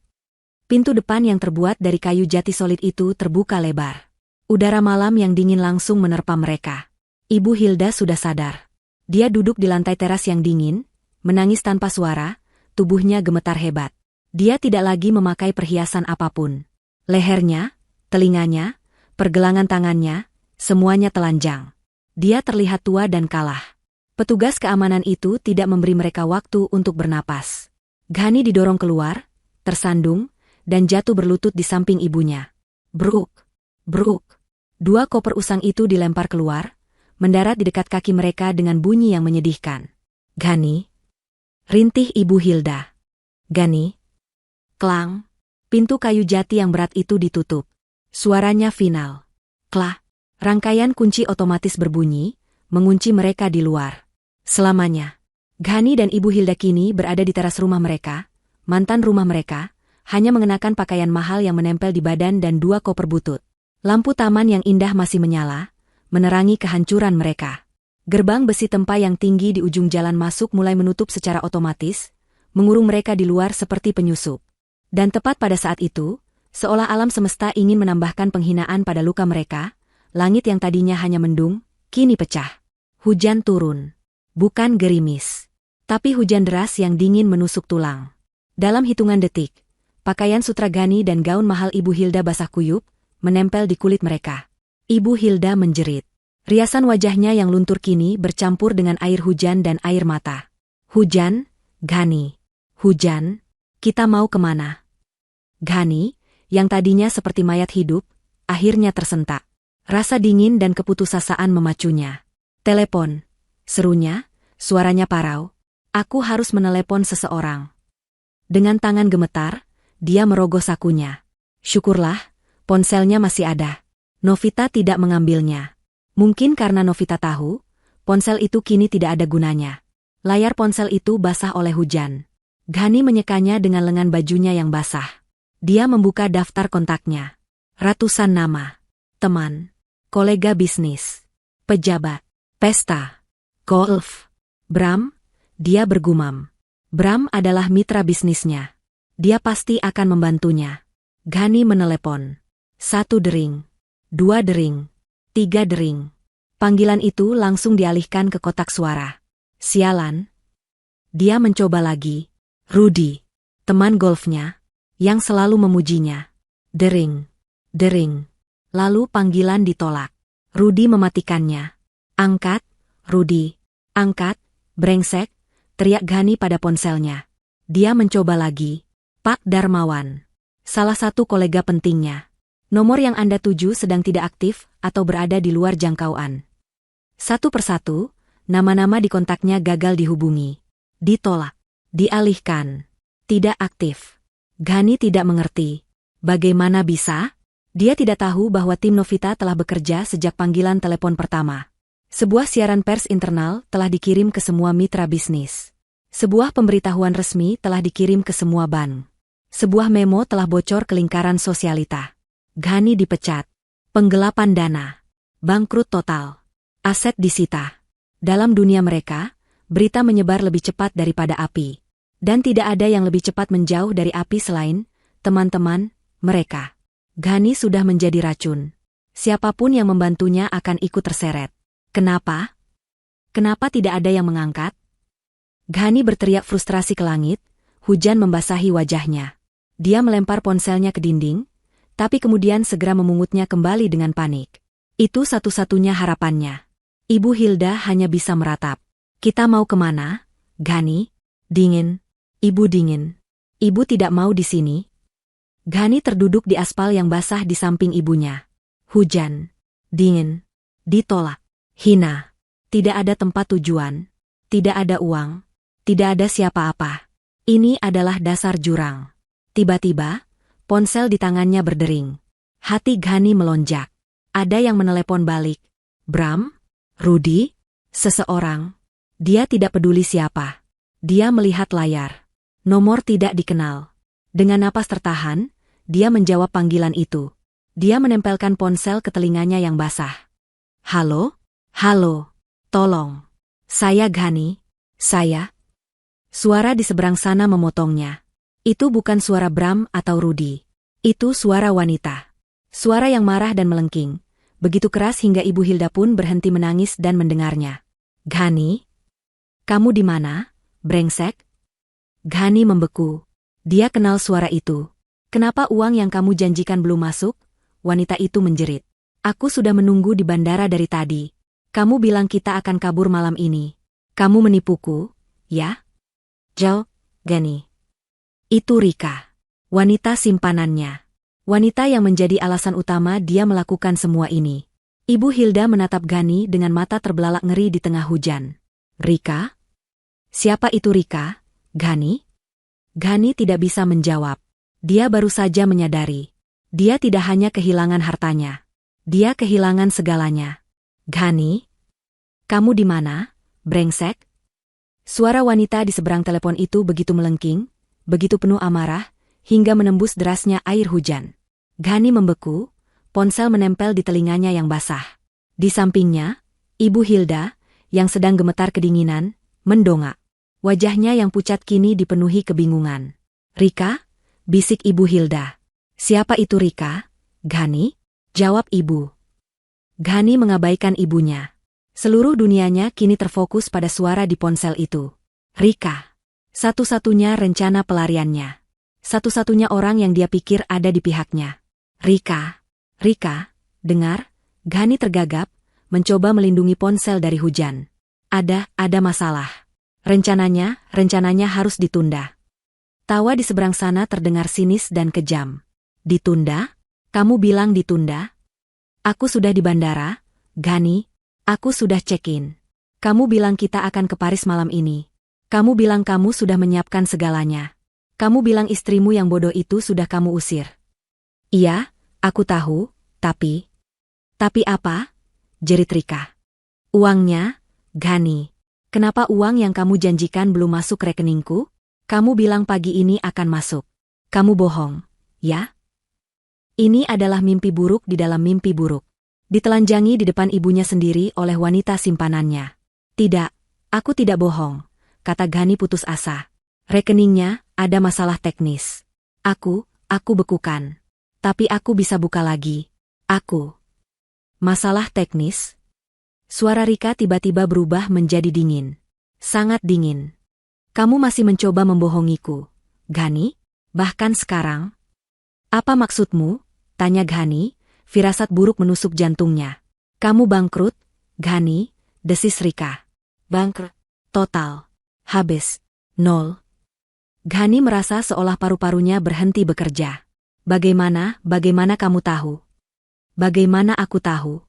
Speaker 1: Pintu depan yang terbuat dari kayu jati solid itu terbuka lebar. Udara malam yang dingin langsung menerpa mereka. Ibu Hilda sudah sadar. Dia duduk di lantai teras yang dingin, menangis tanpa suara, tubuhnya gemetar hebat. Dia tidak lagi memakai perhiasan apapun. Lehernya, telinganya, pergelangan tangannya, semuanya telanjang. Dia terlihat tua dan kalah. Petugas keamanan itu tidak memberi mereka waktu untuk bernapas. Ghani didorong keluar, tersandung, dan jatuh berlutut di samping ibunya. Bruk, bruk. Dua koper usang itu dilempar keluar, mendarat di dekat kaki mereka dengan bunyi yang menyedihkan. Ghani, rintih Ibu Hilda. Ghani. Klang. Pintu kayu jati yang berat itu ditutup. Suaranya final. Klah. Rangkaian kunci otomatis berbunyi, mengunci mereka di luar. Selamanya. Ghani dan Ibu Hilda kini berada di teras rumah mereka, mantan rumah mereka, hanya mengenakan pakaian mahal yang menempel di badan dan dua koper butut. Lampu taman yang indah masih menyala, menerangi kehancuran mereka. Gerbang besi tempa yang tinggi di ujung jalan masuk mulai menutup secara otomatis, mengurung mereka di luar seperti penyusup. Dan tepat pada saat itu, seolah alam semesta ingin menambahkan penghinaan pada luka mereka, langit yang tadinya hanya mendung, kini pecah. Hujan turun. Bukan gerimis. Tapi hujan deras yang dingin menusuk tulang. Dalam hitungan detik, pakaian sutra Ghani dan gaun mahal Ibu Hilda basah kuyup, menempel di kulit mereka. Ibu Hilda menjerit. Riasan wajahnya yang luntur kini bercampur dengan air hujan dan air mata. Hujan, Ghani. Hujan. Kita mau kemana? Ghani, yang tadinya seperti mayat hidup, akhirnya tersentak. Rasa dingin dan keputusasaan memacunya. Telepon. Serunya, suaranya parau. Aku harus menelepon seseorang. Dengan tangan gemetar, dia merogoh sakunya. Syukurlah, ponselnya masih ada. Novita tidak mengambilnya. Mungkin karena Novita tahu, ponsel itu kini tidak ada gunanya. Layar ponsel itu basah oleh hujan. Ghani menyekanya dengan lengan bajunya yang basah. Dia membuka daftar kontaknya. Ratusan nama. Teman. Kolega bisnis. Pejabat. Pesta. Golf. Bram, dia bergumam. Bram adalah mitra bisnisnya. Dia pasti akan membantunya. Ghani menelepon. 1 dering. 2 dering. 3 dering. Panggilan itu langsung dialihkan ke kotak suara. Sialan. Dia mencoba lagi. Rudy, teman golfnya, yang selalu memujinya. Dering. Dering. Lalu panggilan ditolak. Rudy mematikannya. Angkat, Rudy. Angkat, brengsek, teriak Ghani pada ponselnya. Dia mencoba lagi. Pak Darmawan. Salah satu kolega pentingnya. Nomor yang Anda tuju sedang tidak aktif atau berada di luar jangkauan. Satu persatu, nama-nama di kontaknya gagal dihubungi. Ditolak. Dialihkan. Tidak aktif. Ghani tidak mengerti. Bagaimana bisa? Dia tidak tahu bahwa tim Novita telah bekerja sejak panggilan telepon pertama. Sebuah siaran pers internal telah dikirim ke semua mitra bisnis. Sebuah pemberitahuan resmi telah dikirim ke semua bank. Sebuah memo telah bocor ke lingkaran sosialita. Ghani dipecat. Penggelapan dana. Bangkrut total. Aset disita. Dalam dunia mereka, berita menyebar lebih cepat daripada api. Dan tidak ada yang lebih cepat menjauh dari api selain teman-teman mereka. Ghani sudah menjadi racun. Siapapun yang membantunya akan ikut terseret. Kenapa? Kenapa tidak ada yang mengangkat? Ghani berteriak frustrasi ke langit, hujan membasahi wajahnya. Dia melempar ponselnya ke dinding, tapi kemudian segera memungutnya kembali dengan panik. Itu satu-satunya harapannya. Ibu Hilda hanya bisa meratap. Kita mau kemana, Ghani? Dingin. Ibu dingin. Ibu tidak mau di sini. Ghani terduduk di aspal yang basah di samping ibunya. Hujan. Dingin. Ditolak. Hina. Tidak ada tempat tujuan. Tidak ada uang. Tidak ada siapa-apa. Ini adalah dasar jurang. Tiba-tiba, ponsel di tangannya berdering. Hati Ghani melonjak. Ada yang menelepon balik. Bram? Rudy? Seseorang. Dia tidak peduli siapa. Dia melihat layar. Nomor tidak dikenal. Dengan napas tertahan, dia menjawab panggilan itu. Dia menempelkan ponsel ke telinganya yang basah. Halo? Halo? Tolong. Saya Ghani. Saya? Suara di seberang sana memotongnya. Itu bukan suara Bram atau Rudy. Itu suara wanita. Suara yang marah dan melengking. Begitu keras hingga Ibu Hilda pun berhenti menangis dan mendengarnya. Ghani? Kamu di mana, brengsek? Ghani membeku. Dia kenal suara itu. Kenapa uang yang kamu janjikan belum masuk? Wanita itu menjerit. Aku sudah menunggu di bandara dari tadi. Kamu bilang kita akan kabur malam ini. Kamu menipuku, ya? Ghani. Itu Rika. Wanita simpanannya. Wanita yang menjadi alasan utama dia melakukan semua ini. Ibu Hilda menatap Ghani dengan mata terbelalak ngeri di tengah hujan. Rika? Siapa itu Rika, Ghani? Ghani tidak bisa menjawab. Dia baru saja menyadari. Dia tidak hanya kehilangan hartanya. Dia kehilangan segalanya. Ghani? Kamu di mana, brengsek? Suara wanita di seberang telepon itu begitu melengking, begitu penuh amarah, hingga menembus derasnya air hujan. Ghani membeku, ponsel menempel di telinganya yang basah. Di sampingnya, Ibu Hilda, yang sedang gemetar kedinginan, mendongak. Wajahnya yang pucat kini dipenuhi kebingungan. Rika? Bisik Ibu Hilda. Siapa itu Rika? Ghani? Jawab ibu. Ghani mengabaikan ibunya. Seluruh dunianya kini terfokus pada suara di ponsel itu. Rika. Satu-satunya rencana pelariannya. Satu-satunya orang yang dia pikir ada di pihaknya. Rika. Rika, dengar? Ghani tergagap, mencoba melindungi ponsel dari hujan. Ada masalah. Rencananya harus ditunda. Tawa di seberang sana terdengar sinis dan kejam. Ditunda? Kamu bilang ditunda? Aku sudah di bandara, Ghani. Aku sudah check-in. Kamu bilang kita akan ke Paris malam ini. Kamu bilang kamu sudah menyiapkan segalanya. Kamu bilang istrimu yang bodoh itu sudah kamu usir. Iya, aku tahu, tapi... Tapi apa? jerit Rika. Uangnya, Ghani. Kenapa uang yang kamu janjikan belum masuk rekeningku? Kamu bilang pagi ini akan masuk. Kamu bohong, ya? Ini adalah mimpi buruk di dalam mimpi buruk. Ditelanjangi di depan ibunya sendiri oleh wanita simpanannya. Tidak, aku tidak bohong, kata Ghani putus asa. Rekeningnya ada masalah teknis. Aku bekukan. Tapi aku bisa buka lagi. Masalah teknis? Suara Rika tiba-tiba berubah menjadi dingin. Sangat dingin. Kamu masih mencoba membohongiku, Ghani? Bahkan sekarang? Apa maksudmu? Tanya Ghani, firasat buruk menusuk jantungnya. Kamu bangkrut, Ghani, desis Rika. Bangkrut? Total. Habis. Nol. Ghani merasa seolah paru-parunya berhenti bekerja. Bagaimana kamu tahu? Bagaimana aku tahu?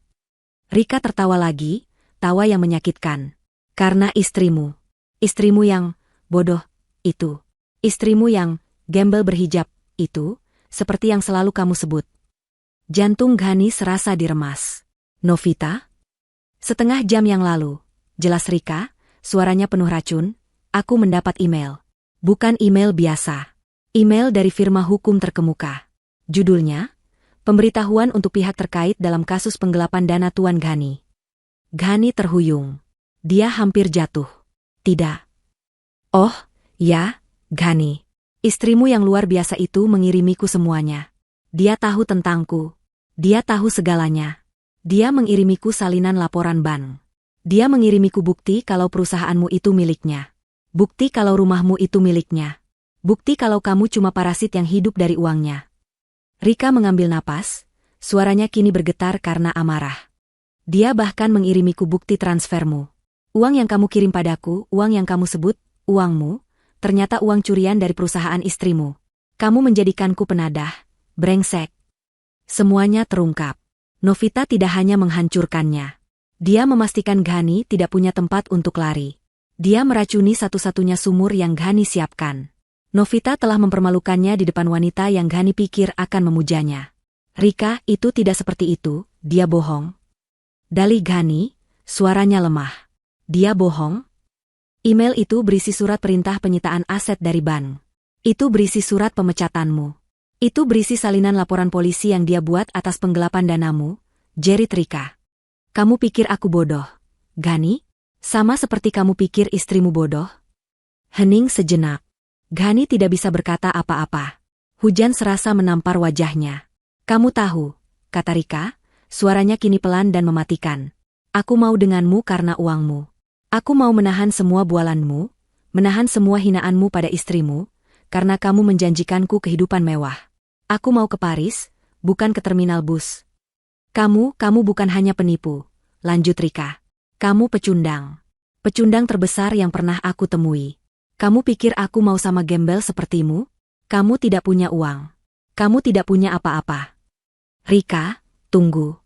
Speaker 1: Rika tertawa lagi, tawa yang menyakitkan. Karena istrimu. Istrimu yang bodoh, itu. Istrimu yang gembel berhijab, itu, seperti yang selalu kamu sebut. Jantung Ghani serasa diremas. Novita? Setengah jam yang lalu, jelas Rika, suaranya penuh racun, aku mendapat email. Bukan email biasa. Email dari firma hukum terkemuka. Judulnya, Pemberitahuan untuk pihak terkait dalam kasus penggelapan dana Tuan Ghani. Ghani terhuyung. Dia hampir jatuh. Tidak. Oh, ya, Ghani. Istrimu yang luar biasa itu mengirimiku semuanya. Dia tahu tentangku. Dia tahu segalanya. Dia mengirimiku salinan laporan bank. Dia mengirimiku bukti kalau perusahaanmu itu miliknya. Bukti kalau rumahmu itu miliknya. Bukti kalau kamu cuma parasit yang hidup dari uangnya. Rika mengambil napas, suaranya kini bergetar karena amarah. Dia bahkan mengirimiku bukti transfermu. Uang yang kamu kirim padaku, uang yang kamu sebut, uangmu, ternyata uang curian dari perusahaan istrimu. Kamu menjadikanku penadah, brengsek. Semuanya terungkap. Novita tidak hanya menghancurkannya. Dia memastikan Ghani tidak punya tempat untuk lari. Dia meracuni satu-satunya sumur yang Ghani siapkan. Novita telah mempermalukannya di depan wanita yang Ghani pikir akan memujanya. Rika, itu tidak seperti itu, dia bohong. Dalih Ghani, suaranya lemah. Dia bohong? Email itu berisi surat perintah penyitaan aset dari bank. Itu berisi surat pemecatanmu. Itu berisi salinan laporan polisi yang dia buat atas penggelapan danamu, jerit Rika. Kamu pikir aku bodoh, Ghani? Sama seperti kamu pikir istrimu bodoh? Hening sejenak. Ghani tidak bisa berkata apa-apa. Hujan serasa menampar wajahnya. Kamu tahu, kata Rika, suaranya kini pelan dan mematikan. Aku mau denganmu karena uangmu. Aku mau menahan semua bualanmu, menahan semua hinaanmu pada istrimu, karena kamu menjanjikanku kehidupan mewah. Aku mau ke Paris, bukan ke terminal bus. Kamu bukan hanya penipu, lanjut Rika. Kamu pecundang. Pecundang terbesar yang pernah aku temui. Kamu pikir aku mau sama gembel sepertimu? Kamu tidak punya uang. Kamu tidak punya apa-apa. Rika, tunggu.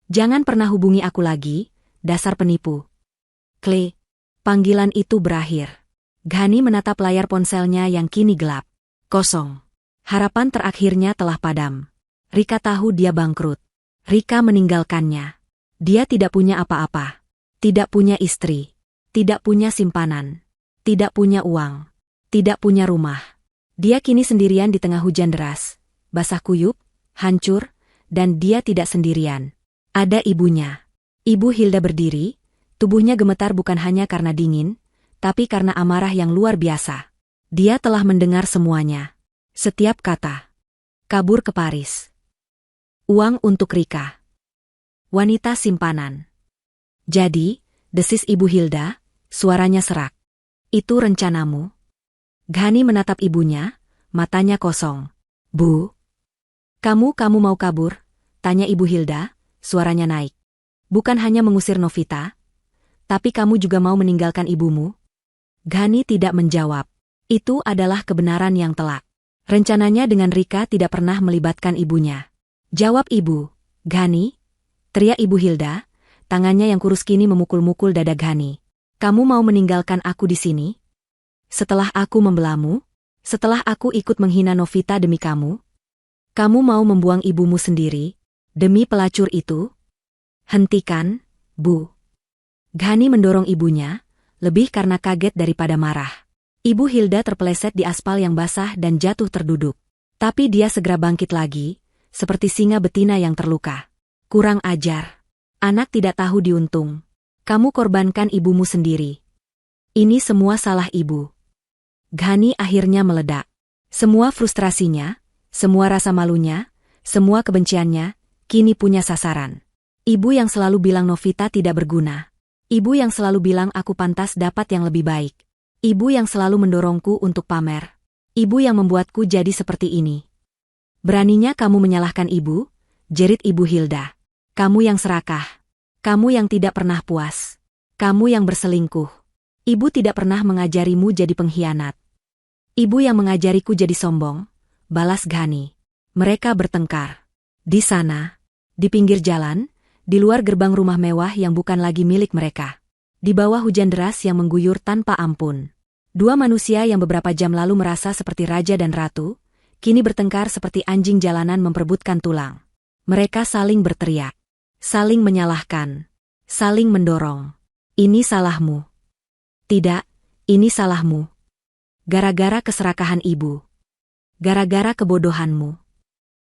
Speaker 1: Jangan pernah hubungi aku lagi, dasar penipu. Kle. Panggilan itu berakhir. Ghani menatap layar ponselnya yang kini gelap. Kosong. Harapan terakhirnya telah padam. Rika tahu dia bangkrut. Rika meninggalkannya. Dia tidak punya apa-apa. Tidak punya istri. Tidak punya simpanan. Tidak punya uang. Tidak punya rumah. Dia kini sendirian di tengah hujan deras. Basah kuyup, hancur, dan dia tidak sendirian. Ada ibunya. Ibu Hilda berdiri, tubuhnya gemetar bukan hanya karena dingin, tapi karena amarah yang luar biasa. Dia telah mendengar semuanya. Setiap kata. Kabur ke Paris. Uang untuk Rika. Wanita simpanan. Jadi, desis Ibu Hilda, suaranya serak. Itu rencanamu? Ghani menatap ibunya, matanya kosong. Bu? Kamu mau kabur? Tanya Ibu Hilda, suaranya naik. Bukan hanya mengusir Novita, tapi kamu juga mau meninggalkan ibumu? Ghani tidak menjawab. Itu adalah kebenaran yang telak. Rencananya dengan Rika tidak pernah melibatkan ibunya. Jawab ibu, Ghani, teriak Ibu Hilda, tangannya yang kurus kini memukul-mukul dada Ghani. Kamu mau meninggalkan aku di sini? Setelah aku membelamu? Setelah aku ikut menghina Novita demi kamu? Kamu mau membuang ibumu sendiri? Demi pelacur itu? Hentikan, Bu. Ghani mendorong ibunya, lebih karena kaget daripada marah. Ibu Hilda terpeleset di aspal yang basah dan jatuh terduduk. Tapi dia segera bangkit lagi, seperti singa betina yang terluka. Kurang ajar. Anak tidak tahu diuntung. Kamu korbankan ibumu sendiri. Ini semua salah ibu. Ghani akhirnya meledak. Semua frustrasinya, semua rasa malunya, semua kebenciannya, kini punya sasaran. Ibu yang selalu bilang Novita tidak berguna. Ibu yang selalu bilang aku pantas dapat yang lebih baik. Ibu yang selalu mendorongku untuk pamer. Ibu yang membuatku jadi seperti ini. Beraninya kamu menyalahkan ibu? Jerit Ibu Hilda. Kamu yang serakah. Kamu yang tidak pernah puas. Kamu yang berselingkuh. Ibu tidak pernah mengajarimu jadi pengkhianat. Ibu yang mengajariku jadi sombong, balas Ghani. Mereka bertengkar. Di sana, di pinggir jalan, di luar gerbang rumah mewah yang bukan lagi milik mereka. Di bawah hujan deras yang mengguyur tanpa ampun. Dua manusia yang beberapa jam lalu merasa seperti raja dan ratu, kini bertengkar seperti anjing jalanan memperebutkan tulang. Mereka saling berteriak, saling menyalahkan, saling mendorong. Ini salahmu. Tidak, ini salahmu. Gara-gara keserakahan ibu. Gara-gara kebodohanmu.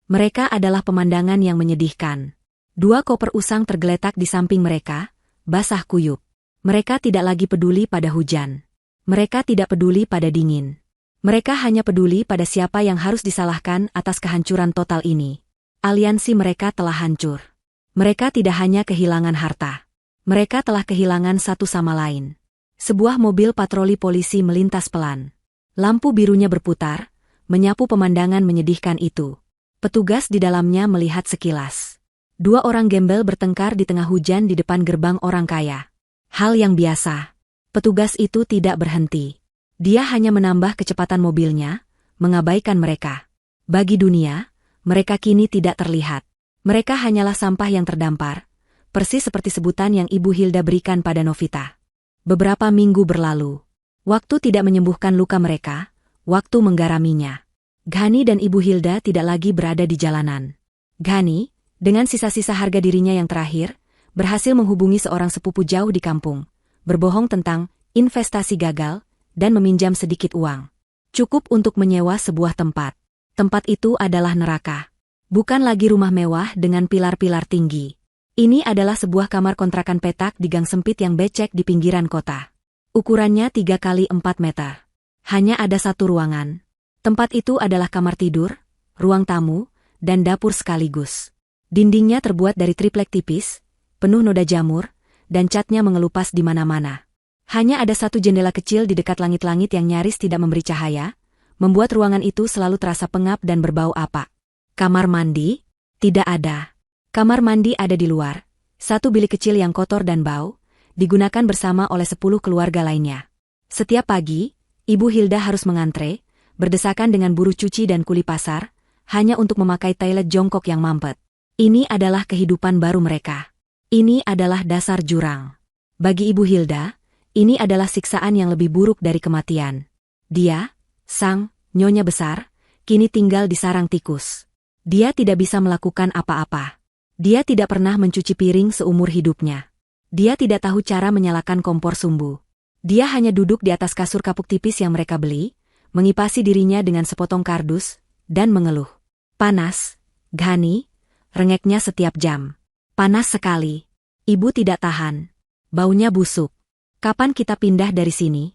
Speaker 1: Mereka adalah pemandangan yang menyedihkan. Dua koper usang tergeletak di samping mereka, basah kuyup. Mereka tidak lagi peduli pada hujan. Mereka tidak peduli pada dingin. Mereka hanya peduli pada siapa yang harus disalahkan atas kehancuran total ini. Aliansi mereka telah hancur. Mereka tidak hanya kehilangan harta. Mereka telah kehilangan satu sama lain. Sebuah mobil patroli polisi melintas pelan. Lampu birunya berputar, menyapu pemandangan menyedihkan itu. Petugas di dalamnya melihat sekilas. Dua orang gembel bertengkar di tengah hujan di depan gerbang orang kaya. Hal yang biasa. Petugas itu tidak berhenti. Dia hanya menambah kecepatan mobilnya, mengabaikan mereka. Bagi dunia, mereka kini tidak terlihat. Mereka hanyalah sampah yang terdampar, persis seperti sebutan yang Ibu Hilda berikan pada Novita. Beberapa minggu berlalu. Waktu tidak menyembuhkan luka mereka, waktu menggaraminya. Ghani dan Ibu Hilda tidak lagi berada di jalanan. Ghani, dengan sisa-sisa harga dirinya yang terakhir, berhasil menghubungi seorang sepupu jauh di kampung, berbohong tentang investasi gagal, dan meminjam sedikit uang. Cukup untuk menyewa sebuah tempat. Tempat itu adalah neraka. Bukan lagi rumah mewah dengan pilar-pilar tinggi. Ini adalah sebuah kamar kontrakan petak di gang sempit yang becek di pinggiran kota. Ukurannya 3 kali 4 meter. Hanya ada satu ruangan. Tempat itu adalah kamar tidur, ruang tamu, dan dapur sekaligus. Dindingnya terbuat dari triplek tipis, penuh noda jamur, dan catnya mengelupas di mana-mana. Hanya ada satu jendela kecil di dekat langit-langit yang nyaris tidak memberi cahaya, membuat ruangan itu selalu terasa pengap dan berbau apak. Kamar mandi? Tidak ada. Kamar mandi ada di luar, satu bilik kecil yang kotor dan bau, digunakan bersama oleh 10 keluarga lainnya. Setiap pagi, Ibu Hilda harus mengantre, berdesakan dengan buruh cuci dan kuli pasar, hanya untuk memakai toilet jongkok yang mampet. Ini adalah kehidupan baru mereka. Ini adalah dasar jurang. Bagi Ibu Hilda, ini adalah siksaan yang lebih buruk dari kematian. Dia, sang nyonya besar, kini tinggal di sarang tikus. Dia tidak bisa melakukan apa-apa. Dia tidak pernah mencuci piring seumur hidupnya. Dia tidak tahu cara menyalakan kompor sumbu. Dia hanya duduk di atas kasur kapuk tipis yang mereka beli, mengipasi dirinya dengan sepotong kardus, dan mengeluh. Panas, Ghani, rengeknya setiap jam. Panas sekali. Ibu tidak tahan. Baunya busuk. Kapan kita pindah dari sini?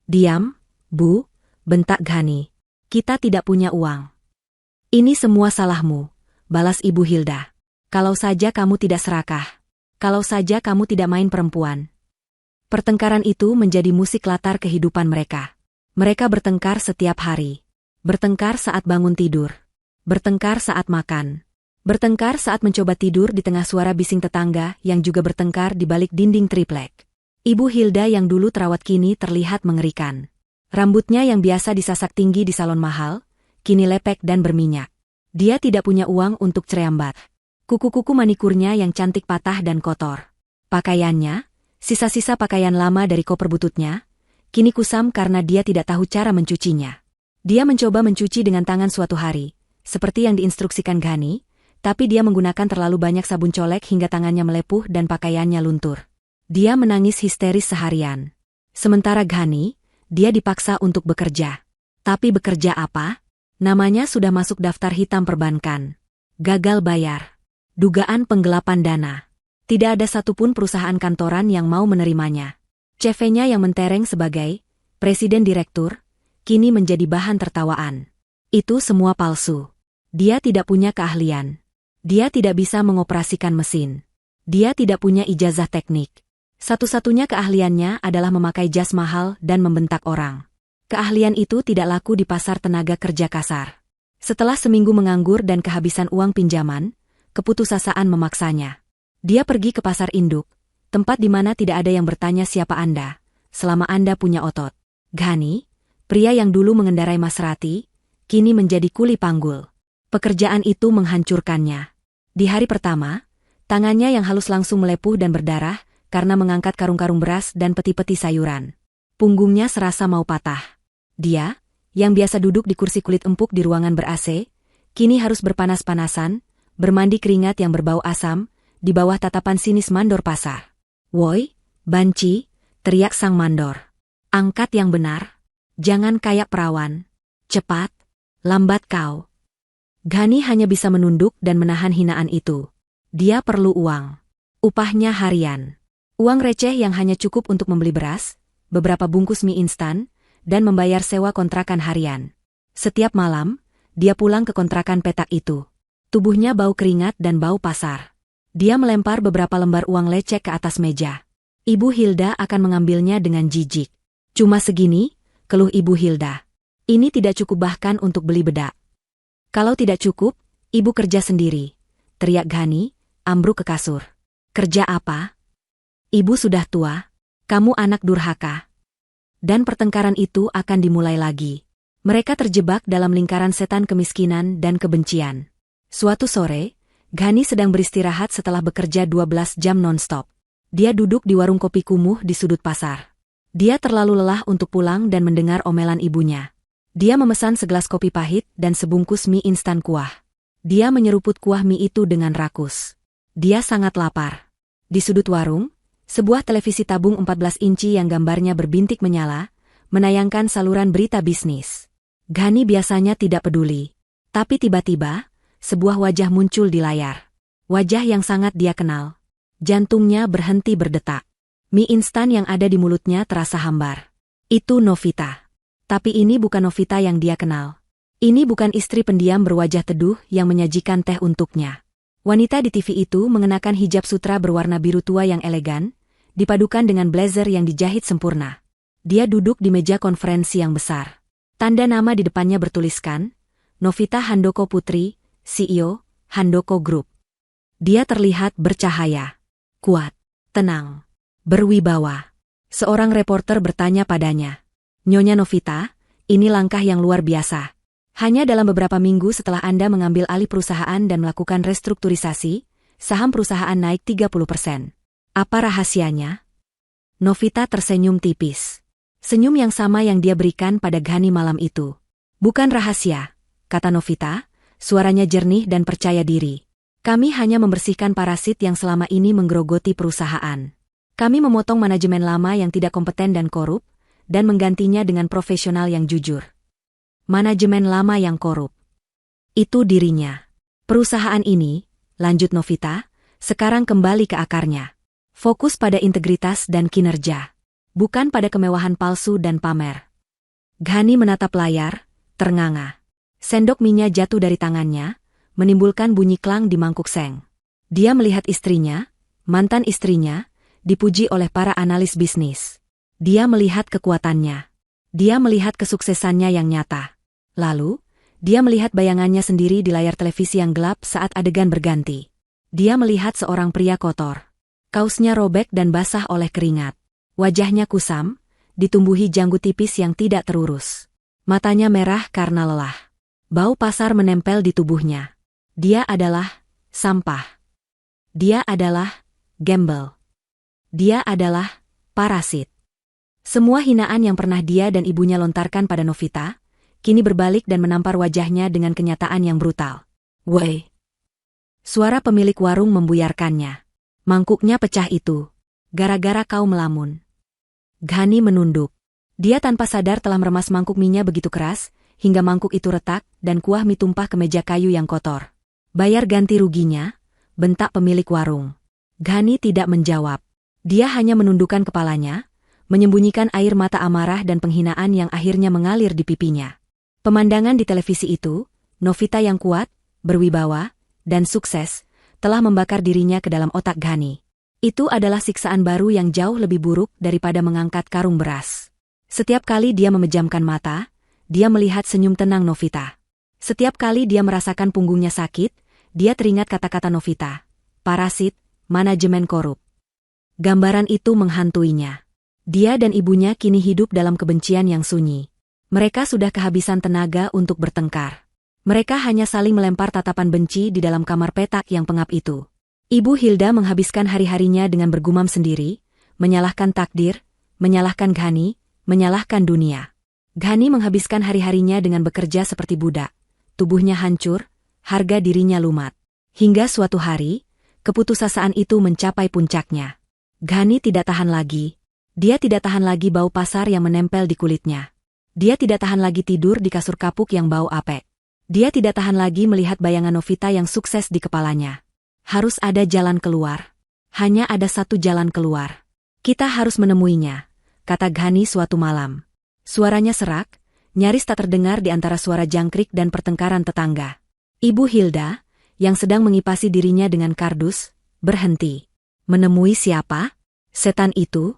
Speaker 1: Diam, Bu, bentak Ghani. Kita tidak punya uang. Ini semua salahmu, balas Ibu Hilda. Kalau saja kamu tidak serakah. Kalau saja kamu tidak main perempuan. Pertengkaran itu menjadi musik latar kehidupan mereka. Mereka bertengkar setiap hari. Bertengkar saat bangun tidur. Bertengkar saat makan. Bertengkar saat mencoba tidur di tengah suara bising tetangga yang juga bertengkar di balik dinding triplek. Ibu Hilda yang dulu terawat kini terlihat mengerikan. Rambutnya yang biasa disasak tinggi di salon mahal, kini lepek dan berminyak. Dia tidak punya uang untuk cerambat. Kuku-kuku manikurnya yang cantik patah dan kotor. Pakaiannya, sisa-sisa pakaian lama dari koper bututnya, kini kusam karena dia tidak tahu cara mencucinya. Dia mencoba mencuci dengan tangan suatu hari, seperti yang diinstruksikan Ghani, Tapi dia menggunakan terlalu banyak sabun colek hingga tangannya melepuh dan pakaiannya luntur. Dia menangis histeris seharian. Sementara Ghani, dia dipaksa untuk bekerja. Tapi bekerja apa? Namanya sudah masuk daftar hitam perbankan. Gagal bayar. Dugaan penggelapan dana. Tidak ada satupun perusahaan kantoran yang mau menerimanya. CV-nya yang mentereng sebagai presiden direktur, kini menjadi bahan tertawaan. Itu semua palsu. Dia tidak punya keahlian. Dia tidak bisa mengoperasikan mesin. Dia tidak punya ijazah teknik. Satu-satunya keahliannya adalah memakai jas mahal dan membentak orang. Keahlian itu tidak laku di pasar tenaga kerja kasar. Setelah seminggu menganggur dan kehabisan uang pinjaman, keputusasaan memaksanya. Dia pergi ke pasar induk, tempat di mana tidak ada yang bertanya siapa Anda, selama Anda punya otot. Ghani, pria yang dulu mengendarai Maserati, kini menjadi kuli panggul. Pekerjaan itu menghancurkannya. Di hari pertama, tangannya yang halus langsung melepuh dan berdarah karena mengangkat karung-karung beras dan peti-peti sayuran. Punggungnya serasa mau patah. Dia, yang biasa duduk di kursi kulit empuk di ruangan ber-AC, kini harus berpanas-panasan, bermandi keringat yang berbau asam, di bawah tatapan sinis mandor pasar. "Woi, banci," teriak sang mandor. "Angkat yang benar. Jangan kayak perawan. Cepat, lambat kau." Ghani hanya bisa menunduk dan menahan hinaan itu. Dia perlu uang. Upahnya harian. Uang receh yang hanya cukup untuk membeli beras, beberapa bungkus mie instan, dan membayar sewa kontrakan harian. Setiap malam, dia pulang ke kontrakan petak itu. Tubuhnya bau keringat dan bau pasar. Dia melempar beberapa lembar uang lecek ke atas meja. Ibu Hilda akan mengambilnya dengan jijik. "Cuma segini," keluh Ibu Hilda. "Ini tidak cukup bahkan untuk beli bedak." "Kalau tidak cukup, ibu kerja sendiri," teriak Ghani, ambruk ke kasur. "Kerja apa? Ibu sudah tua. Kamu anak durhaka." Dan pertengkaran itu akan dimulai lagi. Mereka terjebak dalam lingkaran setan kemiskinan dan kebencian. Suatu sore, Ghani sedang beristirahat setelah bekerja 12 jam non-stop. Dia duduk di warung kopi kumuh di sudut pasar. Dia terlalu lelah untuk pulang dan mendengar omelan ibunya. Dia memesan segelas kopi pahit dan sebungkus mie instan kuah. Dia menyeruput kuah mie itu dengan rakus. Dia sangat lapar. Di sudut warung, sebuah televisi tabung 14 inci yang gambarnya berbintik menyala, menayangkan saluran berita bisnis. Ghani biasanya tidak peduli. Tapi tiba-tiba, sebuah wajah muncul di layar. Wajah yang sangat dia kenal. Jantungnya berhenti berdetak. Mie instan yang ada di mulutnya terasa hambar. Itu Novita. Tapi ini bukan Novita yang dia kenal. Ini bukan istri pendiam berwajah teduh yang menyajikan teh untuknya. Wanita di TV itu mengenakan hijab sutra berwarna biru tua yang elegan, dipadukan dengan blazer yang dijahit sempurna. Dia duduk di meja konferensi yang besar. Tanda nama di depannya bertuliskan, Novita Handoko Putri, CEO, Handoko Group. Dia terlihat bercahaya, kuat, tenang, berwibawa. Seorang reporter bertanya padanya, "Nyonya Novita, ini langkah yang luar biasa. Hanya dalam beberapa minggu setelah Anda mengambil alih perusahaan dan melakukan restrukturisasi, saham perusahaan naik 30%. Apa rahasianya?" Novita tersenyum tipis. Senyum yang sama yang dia berikan pada Ghani malam itu. "Bukan rahasia," kata Novita, suaranya jernih dan percaya diri. "Kami hanya membersihkan parasit yang selama ini menggerogoti perusahaan. Kami memotong manajemen lama yang tidak kompeten dan korup, dan menggantinya dengan profesional yang jujur." Manajemen lama yang korup. Itu dirinya. Perusahaan ini, lanjut Novita, sekarang kembali ke akarnya. Fokus pada integritas dan kinerja. Bukan pada kemewahan palsu dan pamer. Ghani menatap layar, ternganga. Sendok minyak jatuh dari tangannya, menimbulkan bunyi klang di mangkuk seng. Dia melihat istrinya, mantan istrinya, dipuji oleh para analis bisnis. Dia melihat kekuatannya. Dia melihat kesuksesannya yang nyata. Lalu, dia melihat bayangannya sendiri di layar televisi yang gelap saat adegan berganti. Dia melihat seorang pria kotor. Kausnya robek dan basah oleh keringat. Wajahnya kusam, ditumbuhi janggut tipis yang tidak terurus. Matanya merah karena lelah. Bau pasar menempel di tubuhnya. Dia adalah sampah. Dia adalah gembel. Dia adalah parasit. Semua hinaan yang pernah dia dan ibunya lontarkan pada Novita, kini berbalik dan menampar wajahnya dengan kenyataan yang brutal. "Woi, Suara pemilik warung membuyarkannya. Mangkuknya pecah itu. Gara-gara kau melamun. Ghani menunduk. Dia tanpa sadar telah meremas mangkuk mie-nya begitu keras, hingga mangkuk itu retak, dan kuah mie tumpah ke meja kayu yang kotor. Bayar ganti ruginya, bentak pemilik warung. Ghani tidak menjawab. Dia hanya menundukkan kepalanya, menyembunyikan air mata amarah dan penghinaan yang akhirnya mengalir di pipinya. Pemandangan di televisi itu, Novita yang kuat, berwibawa, dan sukses, telah membakar dirinya ke dalam otak Ghani. Itu adalah siksaan baru yang jauh lebih buruk daripada mengangkat karung beras. Setiap kali dia memejamkan mata, dia melihat senyum tenang Novita. Setiap kali dia merasakan punggungnya sakit, dia teringat kata-kata Novita. Parasit, manajemen korup. Gambaran itu menghantuinya. Dia dan ibunya kini hidup dalam kebencian yang sunyi. Mereka sudah kehabisan tenaga untuk bertengkar. Mereka hanya saling melempar tatapan benci di dalam kamar petak yang pengap itu. Ibu Hilda menghabiskan hari-harinya dengan bergumam sendiri, menyalahkan takdir, menyalahkan Ghani, menyalahkan dunia. Ghani menghabiskan hari-harinya dengan bekerja seperti budak. Tubuhnya hancur, harga dirinya lumat. Hingga suatu hari, keputusasaan itu mencapai puncaknya. Ghani tidak tahan lagi. Dia tidak tahan lagi bau pasar yang menempel di kulitnya. Dia tidak tahan lagi tidur di kasur kapuk yang bau apek. Dia tidak tahan lagi melihat bayangan Novita yang sukses di kepalanya. Harus ada jalan keluar. Hanya ada satu jalan keluar. Kita harus menemuinya, kata Ghani suatu malam. Suaranya serak, nyaris tak terdengar di antara suara jangkrik dan pertengkaran tetangga. Ibu Hilda, yang sedang mengipasi dirinya dengan kardus, berhenti. Menemui siapa? Setan itu?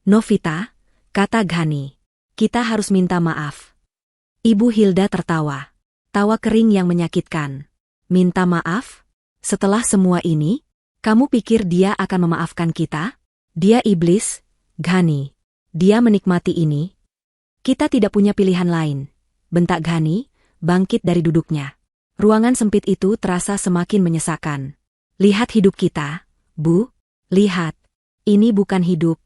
Speaker 1: Novita, kata Ghani. Kita harus minta maaf. Ibu Hilda tertawa. Tawa kering yang menyakitkan. Minta maaf? Setelah semua ini, kamu pikir dia akan memaafkan kita? Dia iblis, Ghani. Dia menikmati ini. Kita tidak punya pilihan lain, bentak Ghani, bangkit dari duduknya. Ruangan sempit itu terasa semakin menyesakan. Lihat hidup kita, Bu. Lihat. Ini bukan hidup.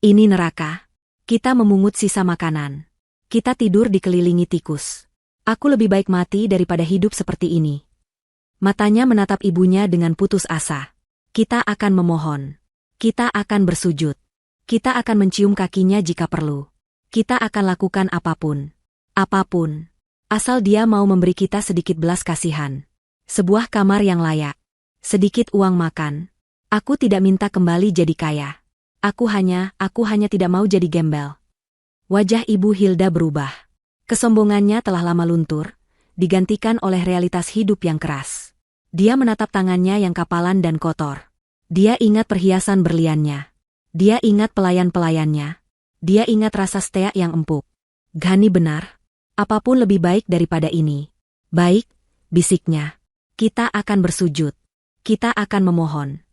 Speaker 1: Ini neraka. Kita memungut sisa makanan. Kita tidur dikelilingi tikus. Aku lebih baik mati daripada hidup seperti ini. Matanya menatap ibunya dengan putus asa. Kita akan memohon. Kita akan bersujud. Kita akan mencium kakinya jika perlu. Kita akan lakukan apapun. Apapun. Asal dia mau memberi kita sedikit belas kasihan. Sebuah kamar yang layak. Sedikit uang makan. Aku tidak minta kembali jadi kaya. Aku hanya tidak mau jadi gembel. Wajah Ibu Hilda berubah. Kesombongannya telah lama luntur, digantikan oleh realitas hidup yang keras. Dia menatap tangannya yang kapalan dan kotor. Dia ingat perhiasan berliannya. Dia ingat pelayan-pelayannya. Dia ingat rasa steak yang empuk. Ghani benar. Apapun lebih baik daripada ini. Baik, bisiknya. Kita akan bersujud. Kita akan memohon.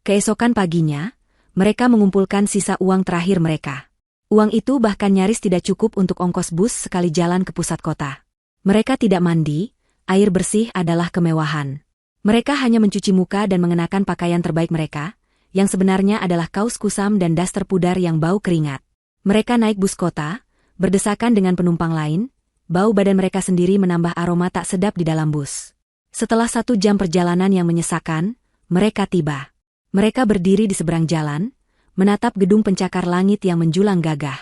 Speaker 1: Keesokan paginya, mereka mengumpulkan sisa uang terakhir mereka. Uang itu bahkan nyaris tidak cukup untuk ongkos bus sekali jalan ke pusat kota. Mereka tidak mandi, air bersih adalah kemewahan. Mereka hanya mencuci muka dan mengenakan pakaian terbaik mereka, yang sebenarnya adalah kaos kusam dan daster pudar yang bau keringat. Mereka naik bus kota, berdesakan dengan penumpang lain, bau badan mereka sendiri menambah aroma tak sedap di dalam bus. Setelah 1 jam perjalanan yang menyesakan, mereka tiba. Mereka berdiri di seberang jalan, menatap gedung pencakar langit yang menjulang gagah.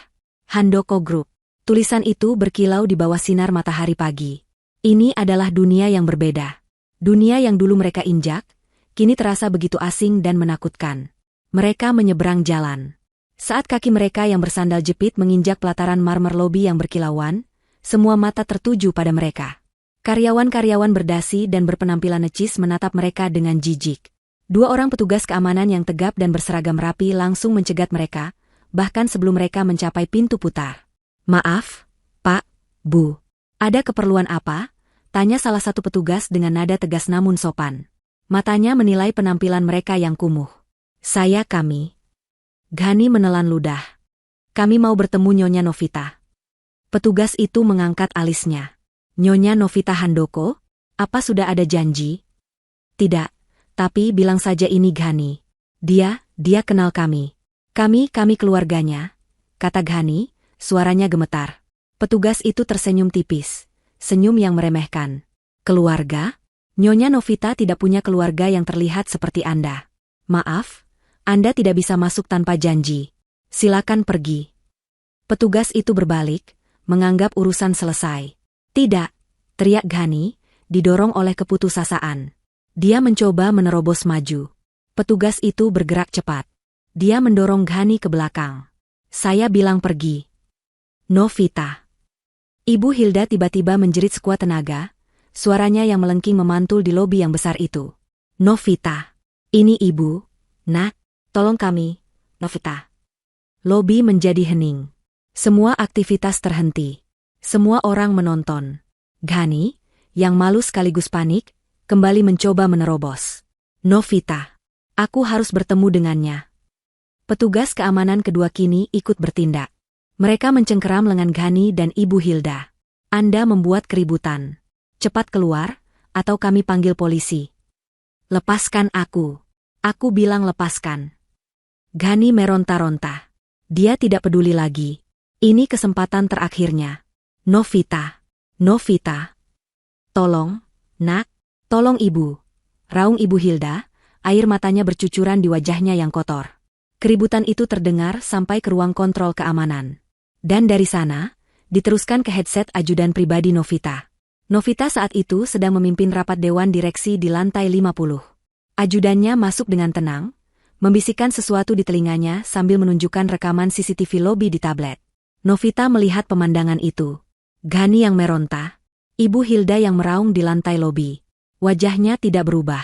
Speaker 1: Handoko Group. Tulisan itu berkilau di bawah sinar matahari pagi. Ini adalah dunia yang berbeda. Dunia yang dulu mereka injak, kini terasa begitu asing dan menakutkan. Mereka menyeberang jalan. Saat kaki mereka yang bersandal jepit menginjak pelataran marmer lobi yang berkilauan, semua mata tertuju pada mereka. Karyawan-karyawan berdasi dan berpenampilan necis menatap mereka dengan jijik. 2 orang petugas keamanan yang tegap dan berseragam rapi langsung mencegat mereka, bahkan sebelum mereka mencapai pintu putar. Maaf, Pak, Bu. Ada keperluan apa? Tanya salah satu petugas dengan nada tegas namun sopan. Matanya menilai penampilan mereka yang kumuh. Kami. Ghani menelan ludah. Kami mau bertemu Nyonya Novita. Petugas itu mengangkat alisnya. Nyonya Novita Handoko? Apa sudah ada janji? Tidak, tapi bilang saja ini Ghani. Dia kenal kami. Kami keluarganya, kata Ghani, suaranya gemetar. Petugas itu tersenyum tipis, senyum yang meremehkan. Keluarga? Nyonya Novita tidak punya keluarga yang terlihat seperti Anda. Maaf, Anda tidak bisa masuk tanpa janji. Silakan pergi. Petugas itu berbalik, menganggap urusan selesai. Tidak, teriak Ghani, didorong oleh keputusasaan. Dia mencoba menerobos maju. Petugas itu bergerak cepat. Dia mendorong Ghani ke belakang. Saya bilang pergi. Novita. Ibu Hilda tiba-tiba menjerit sekuat tenaga, suaranya yang melengking memantul di lobi yang besar itu. Novita. Ini ibu, nak, tolong kami, Novita. Lobi menjadi hening. Semua aktivitas terhenti. Semua orang menonton. Ghani, yang malu sekaligus panik, kembali mencoba menerobos. Novita. Aku harus bertemu dengannya. Petugas keamanan kedua kini ikut bertindak. Mereka mencengkeram lengan Ghani dan Ibu Hilda. Anda membuat keributan. Cepat keluar, atau kami panggil polisi. Lepaskan aku. Aku bilang lepaskan. Ghani meronta-ronta. Dia tidak peduli lagi. Ini kesempatan terakhirnya. Novita. Novita. Tolong, nak. Tolong ibu. Raung Ibu Hilda, air matanya bercucuran di wajahnya yang kotor. Keributan itu terdengar sampai ke ruang kontrol keamanan. Dan dari sana, diteruskan ke headset ajudan pribadi Novita. Novita saat itu sedang memimpin rapat dewan direksi di lantai 50. Ajudannya masuk dengan tenang, membisikkan sesuatu di telinganya sambil menunjukkan rekaman CCTV lobi di tablet. Novita melihat pemandangan itu. Ghani yang meronta, Ibu Hilda yang meraung di lantai lobi. Wajahnya tidak berubah.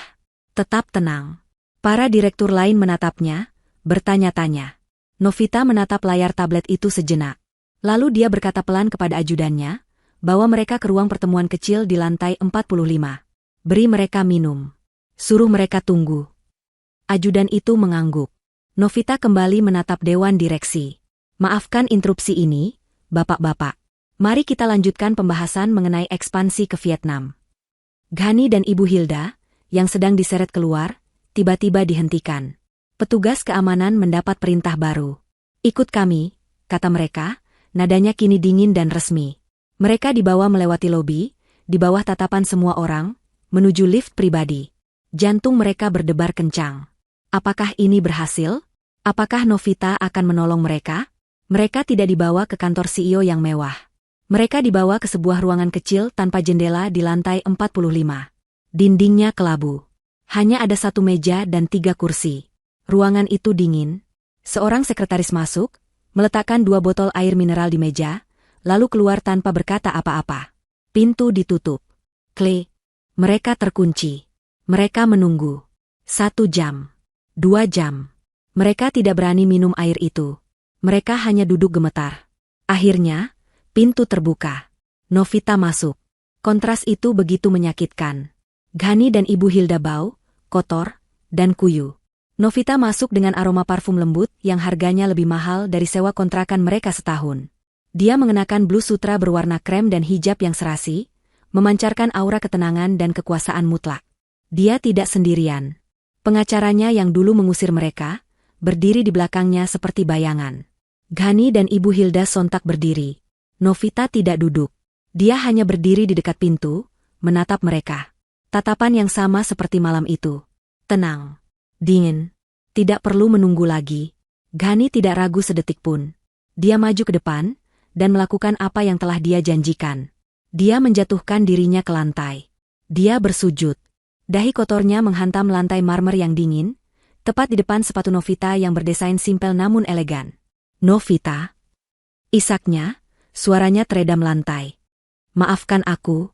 Speaker 1: Tetap tenang. Para direktur lain menatapnya, bertanya-tanya. Novita menatap layar tablet itu sejenak. Lalu dia berkata pelan kepada ajudannya, bawa mereka ke ruang pertemuan kecil di lantai 45. Beri mereka minum. Suruh mereka tunggu. Ajudan itu mengangguk. Novita kembali menatap dewan direksi. Maafkan interupsi ini, bapak-bapak. Mari kita lanjutkan pembahasan mengenai ekspansi ke Vietnam. Ghani dan Ibu Hilda, yang sedang diseret keluar, tiba-tiba dihentikan. Petugas keamanan mendapat perintah baru. Ikut kami, kata mereka. Nadanya kini dingin dan resmi. Mereka dibawa melewati lobi, di bawah tatapan semua orang, menuju lift pribadi. Jantung mereka berdebar kencang. Apakah ini berhasil? Apakah Novita akan menolong mereka? Mereka tidak dibawa ke kantor CEO yang mewah. Mereka dibawa ke sebuah ruangan kecil tanpa jendela di lantai 45. Dindingnya kelabu. Hanya ada satu meja dan 3 kursi. Ruangan itu dingin. Seorang sekretaris masuk, meletakkan 2 botol air mineral di meja, lalu keluar tanpa berkata apa-apa. Pintu ditutup. Klik. Mereka terkunci. Mereka menunggu. 1 jam. 2 jam. Mereka tidak berani minum air itu. Mereka hanya duduk gemetar. Akhirnya, pintu terbuka. Novita masuk. Kontras itu begitu menyakitkan. Ghani dan Ibu Hilda bau, kotor, dan kuyu. Novita masuk dengan aroma parfum lembut yang harganya lebih mahal dari sewa kontrakan mereka setahun. Dia mengenakan blus sutra berwarna krem dan hijab yang serasi, memancarkan aura ketenangan dan kekuasaan mutlak. Dia tidak sendirian. Pengacaranya yang dulu mengusir mereka, berdiri di belakangnya seperti bayangan. Ghani dan Ibu Hilda sontak berdiri. Novita tidak duduk. Dia hanya berdiri di dekat pintu, menatap mereka. Tatapan yang sama seperti malam itu. Tenang. Dingin. Tidak perlu menunggu lagi. Ghani tidak ragu sedetik pun. Dia maju ke depan, dan melakukan apa yang telah dia janjikan. Dia menjatuhkan dirinya ke lantai. Dia bersujud. Dahi kotornya menghantam lantai marmer yang dingin, tepat di depan sepatu Novita yang berdesain simpel namun elegan. Novita. Isaknya, suaranya teredam lantai. Maafkan aku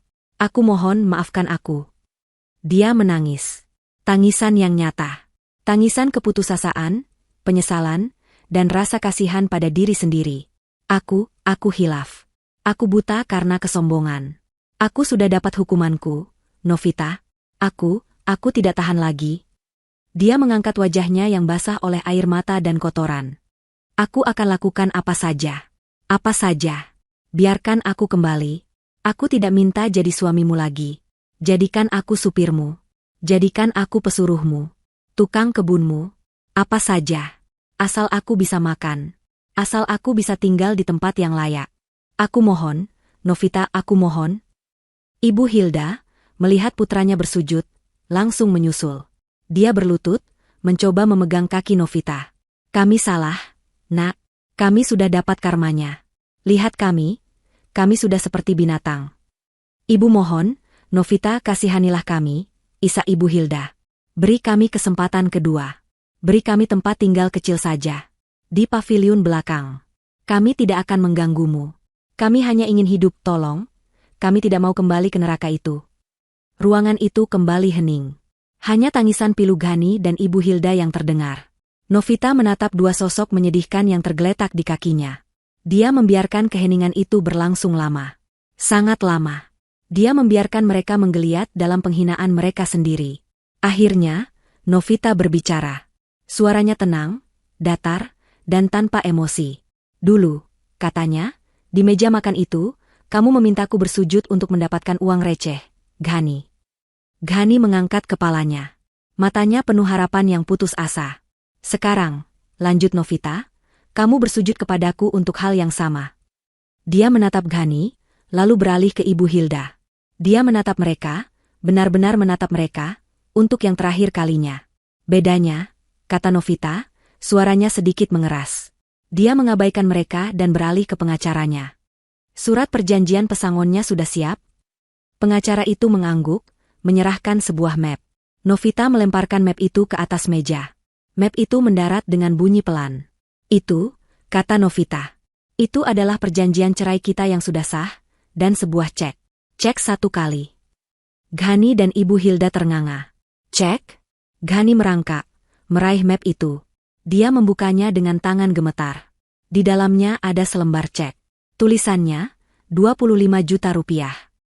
Speaker 1: mohon maafkan aku. Dia menangis. Tangisan yang nyata. Tangisan keputusasaan, penyesalan, dan rasa kasihan pada diri sendiri. Aku hilaf. Aku buta karena kesombongan. Aku sudah dapat hukumanku, Novita. Aku tidak tahan lagi. Dia mengangkat wajahnya yang basah oleh air mata dan kotoran. Aku akan lakukan apa saja. Apa saja. Biarkan aku kembali. Aku tidak minta jadi suamimu lagi. Jadikan aku supirmu. Jadikan aku pesuruhmu. Tukang kebunmu, apa saja. Asal aku bisa makan. Asal aku bisa tinggal di tempat yang layak. Aku mohon, Novita, aku mohon. Ibu Hilda, Melihat putranya bersujud, langsung menyusul. Dia berlutut, mencoba memegang kaki Novita. Kami salah, nak. Kami sudah dapat karmanya. Lihat kami sudah seperti binatang. Ibu mohon, Novita kasihanilah kami, isak Ibu Hilda. Beri kami kesempatan kedua. Beri kami tempat tinggal kecil saja. Di paviliun belakang. Kami tidak akan mengganggumu. Kami hanya ingin hidup, tolong. Kami tidak mau kembali ke neraka itu. Ruangan itu kembali hening. Hanya tangisan pilu Ghani dan Ibu Hilda yang terdengar. Novita menatap dua sosok menyedihkan yang tergeletak di kakinya. Dia membiarkan keheningan itu berlangsung lama. Sangat lama. Dia membiarkan mereka menggeliat dalam penghinaan mereka sendiri. Akhirnya, Novita berbicara. Suaranya tenang, datar, dan tanpa emosi. Dulu, katanya, di meja makan itu, kamu memintaku bersujud untuk mendapatkan uang receh, Ghani. Ghani mengangkat kepalanya. Matanya penuh harapan yang putus asa. Sekarang, lanjut Novita, kamu bersujud kepadaku untuk hal yang sama. Dia menatap Ghani, lalu beralih ke Ibu Hilda. Dia menatap mereka, benar-benar menatap mereka, untuk yang terakhir kalinya. Bedanya, kata Novita, suaranya sedikit mengeras. Dia mengabaikan mereka dan beralih ke pengacaranya. Surat perjanjian pesangonnya sudah siap? Pengacara itu mengangguk, menyerahkan sebuah map. Novita melemparkan map itu ke atas meja. Map itu mendarat dengan bunyi pelan. Itu, kata Novita. Itu adalah perjanjian cerai kita yang sudah sah, dan sebuah cek. Cek 1 kali. Ghani dan Ibu Hilda ternganga. Cek? Ghani merangkak, meraih map itu. Dia membukanya dengan tangan gemetar. Di dalamnya ada selembar cek. Tulisannya, 25 juta rupiah.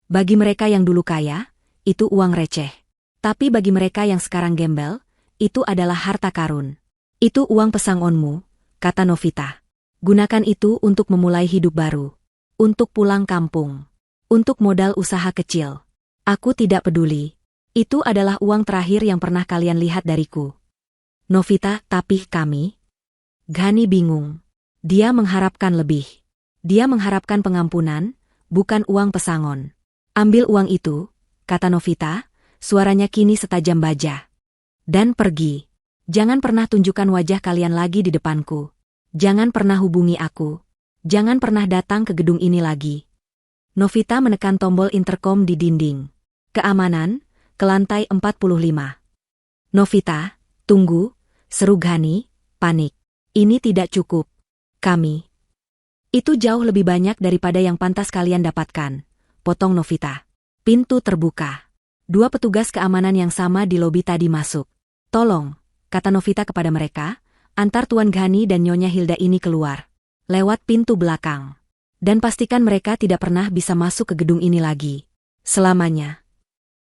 Speaker 1: Bagi mereka yang dulu kaya, itu uang receh. Tapi bagi mereka yang sekarang gembel, itu adalah harta karun. Itu uang pesangonmu, kata Novita. Gunakan itu untuk memulai hidup baru. Untuk pulang kampung. Untuk modal usaha kecil. Aku tidak peduli. Itu adalah uang terakhir yang pernah kalian lihat dariku. Novita, tapi kami? Ghani bingung. Dia mengharapkan lebih. Dia mengharapkan pengampunan, bukan uang pesangon. Ambil uang itu, kata Novita, suaranya kini setajam baja. Dan pergi. Jangan pernah tunjukkan wajah kalian lagi di depanku. Jangan pernah hubungi aku. Jangan pernah datang ke gedung ini lagi. Novita menekan tombol interkom di dinding. Keamanan, ke lantai 45. Novita, tunggu, seru Ghani, panik. Ini tidak cukup. Kami. Itu jauh lebih banyak daripada yang pantas kalian dapatkan, potong Novita. Pintu terbuka. 2 petugas keamanan yang sama di lobi tadi masuk. Tolong, kata Novita kepada mereka, antar Tuan Ghani dan Nyonya Hilda ini keluar. Lewat pintu belakang. Dan pastikan mereka tidak pernah bisa masuk ke gedung ini lagi. Selamanya.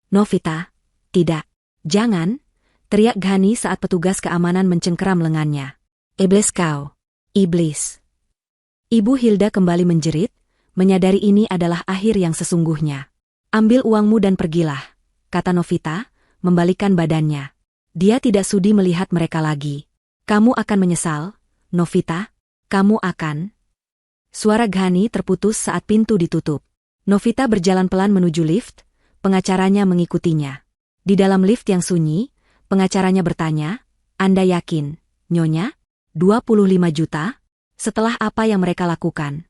Speaker 1: Novita, tidak. Jangan, teriak Ghani saat petugas keamanan mencengkeram lengannya. Iblis kau. Iblis. Ibu Hilda kembali menjerit, menyadari ini adalah akhir yang sesungguhnya. Ambil uangmu dan pergilah, kata Novita, membalikkan badannya. Dia tidak sudi melihat mereka lagi. Kamu akan menyesal, Novita. Kamu akan. Suara Ghani terputus saat pintu ditutup. Novita berjalan pelan menuju lift, pengacaranya mengikutinya. Di dalam lift yang sunyi, pengacaranya bertanya, Anda yakin, Nyonya? 25 juta? Setelah apa yang mereka lakukan?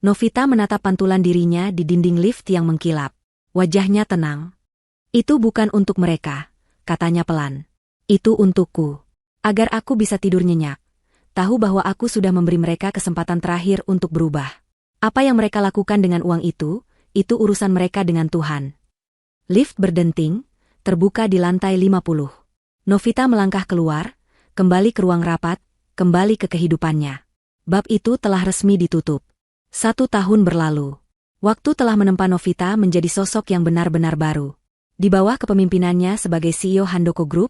Speaker 1: Novita menatap pantulan dirinya di dinding lift yang mengkilap. Wajahnya tenang. Itu bukan untuk mereka, katanya pelan. Itu untukku. Agar aku bisa tidur nyenyak. Tahu bahwa aku sudah memberi mereka kesempatan terakhir untuk berubah. Apa yang mereka lakukan dengan uang itu urusan mereka dengan Tuhan. Lift berdenting, terbuka di lantai 50. Novita melangkah keluar, kembali ke ruang rapat, kembali ke kehidupannya. Bab itu telah resmi ditutup. 1 tahun berlalu. Waktu telah menempa Novita menjadi sosok yang benar-benar baru. Di bawah kepemimpinannya sebagai CEO Handoko Group,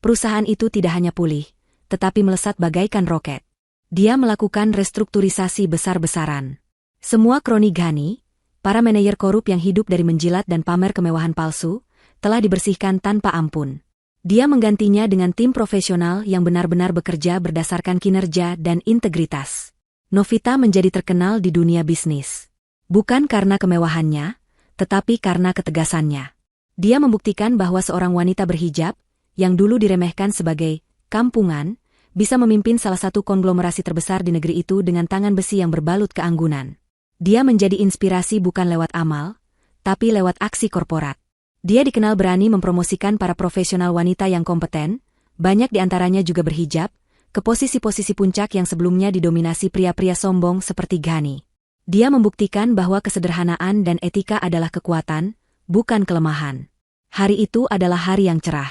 Speaker 1: perusahaan itu tidak hanya pulih, tetapi melesat bagaikan roket. Dia melakukan restrukturisasi besar-besaran. Semua kroni Ghani, para manajer korup yang hidup dari menjilat dan pamer kemewahan palsu, telah dibersihkan tanpa ampun. Dia menggantinya dengan tim profesional yang benar-benar bekerja berdasarkan kinerja dan integritas. Novita menjadi terkenal di dunia bisnis. Bukan karena kemewahannya, tetapi karena ketegasannya. Dia membuktikan bahwa seorang wanita berhijab, yang dulu diremehkan sebagai kampungan, bisa memimpin salah satu konglomerasi terbesar di negeri itu dengan tangan besi yang berbalut keanggunan. Dia menjadi inspirasi bukan lewat amal, tapi lewat aksi korporat. Dia dikenal berani mempromosikan para profesional wanita yang kompeten, banyak di antaranya juga berhijab, ke posisi-posisi puncak yang sebelumnya didominasi pria-pria sombong seperti Ghani. Dia membuktikan bahwa kesederhanaan dan etika adalah kekuatan, bukan kelemahan. Hari itu adalah hari yang cerah.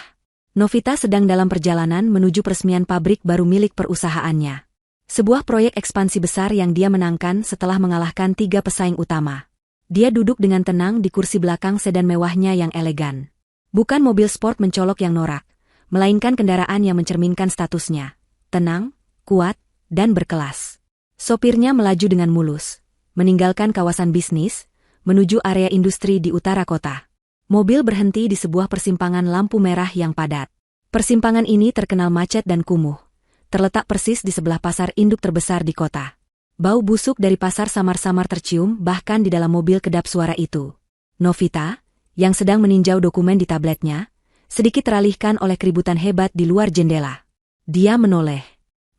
Speaker 1: Novita sedang dalam perjalanan menuju peresmian pabrik baru milik perusahaannya. Sebuah proyek ekspansi besar yang dia menangkan setelah mengalahkan 3 pesaing utama. Dia duduk dengan tenang di kursi belakang sedan mewahnya yang elegan. Bukan mobil sport mencolok yang norak, melainkan kendaraan yang mencerminkan statusnya. Tenang, kuat, dan berkelas. Sopirnya melaju dengan mulus, meninggalkan kawasan bisnis, menuju area industri di utara kota. Mobil berhenti di sebuah persimpangan lampu merah yang padat. Persimpangan ini terkenal macet dan kumuh. Terletak persis di sebelah pasar induk terbesar di kota. Bau busuk dari pasar samar-samar tercium bahkan di dalam mobil kedap suara itu. Novita, yang sedang meninjau dokumen di tabletnya, sedikit teralihkan oleh keributan hebat di luar jendela. Dia menoleh.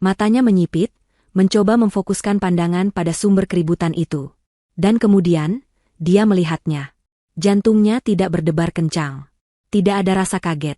Speaker 1: Matanya menyipit, mencoba memfokuskan pandangan pada sumber keributan itu. Dan kemudian, dia melihatnya. Jantungnya tidak berdebar kencang. Tidak ada rasa kaget.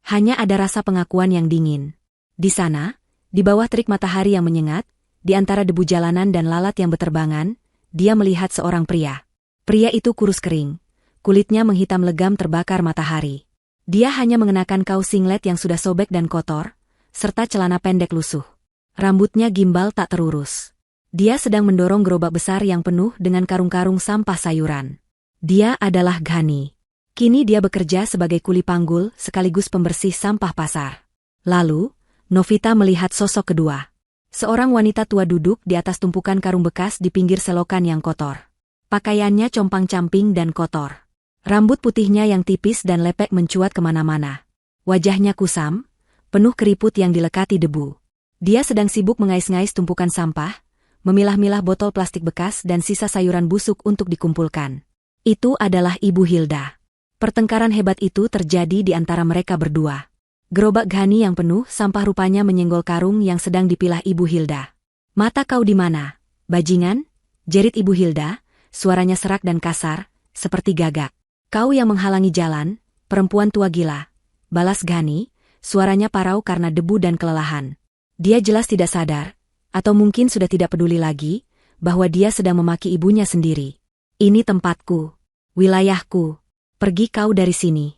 Speaker 1: Hanya ada rasa pengakuan yang dingin. Di sana, di bawah terik matahari yang menyengat, di antara debu jalanan dan lalat yang beterbangan, dia melihat seorang pria. Pria itu kurus kering. Kulitnya menghitam legam terbakar matahari. Dia hanya mengenakan kaos singlet yang sudah sobek dan kotor, serta celana pendek lusuh. Rambutnya gimbal tak terurus. Dia sedang mendorong gerobak besar yang penuh dengan karung-karung sampah sayuran. Dia adalah Ghani. Kini dia bekerja sebagai kuli panggul sekaligus pembersih sampah pasar. Lalu, Novita melihat sosok kedua. Seorang wanita tua duduk di atas tumpukan karung bekas di pinggir selokan yang kotor. Pakaiannya compang-camping dan kotor. Rambut putihnya yang tipis dan lepek mencuat kemana-mana. Wajahnya kusam, penuh keriput yang dilekati debu. Dia sedang sibuk mengais-ngais tumpukan sampah, memilah-milah botol plastik bekas dan sisa sayuran busuk untuk dikumpulkan. Itu adalah Ibu Hilda. Pertengkaran hebat itu terjadi di antara mereka berdua. Gerobak Ghani yang penuh sampah rupanya menyenggol karung yang sedang dipilah Ibu Hilda. "Mata kau di mana, bajingan?" jerit Ibu Hilda, suaranya serak dan kasar, seperti gagak. "Kau yang menghalangi jalan, perempuan tua gila," balas Ghani, suaranya parau karena debu dan kelelahan. Dia jelas tidak sadar, atau mungkin sudah tidak peduli lagi, bahwa dia sedang memaki ibunya sendiri. "Ini tempatku, wilayahku, pergi kau dari sini."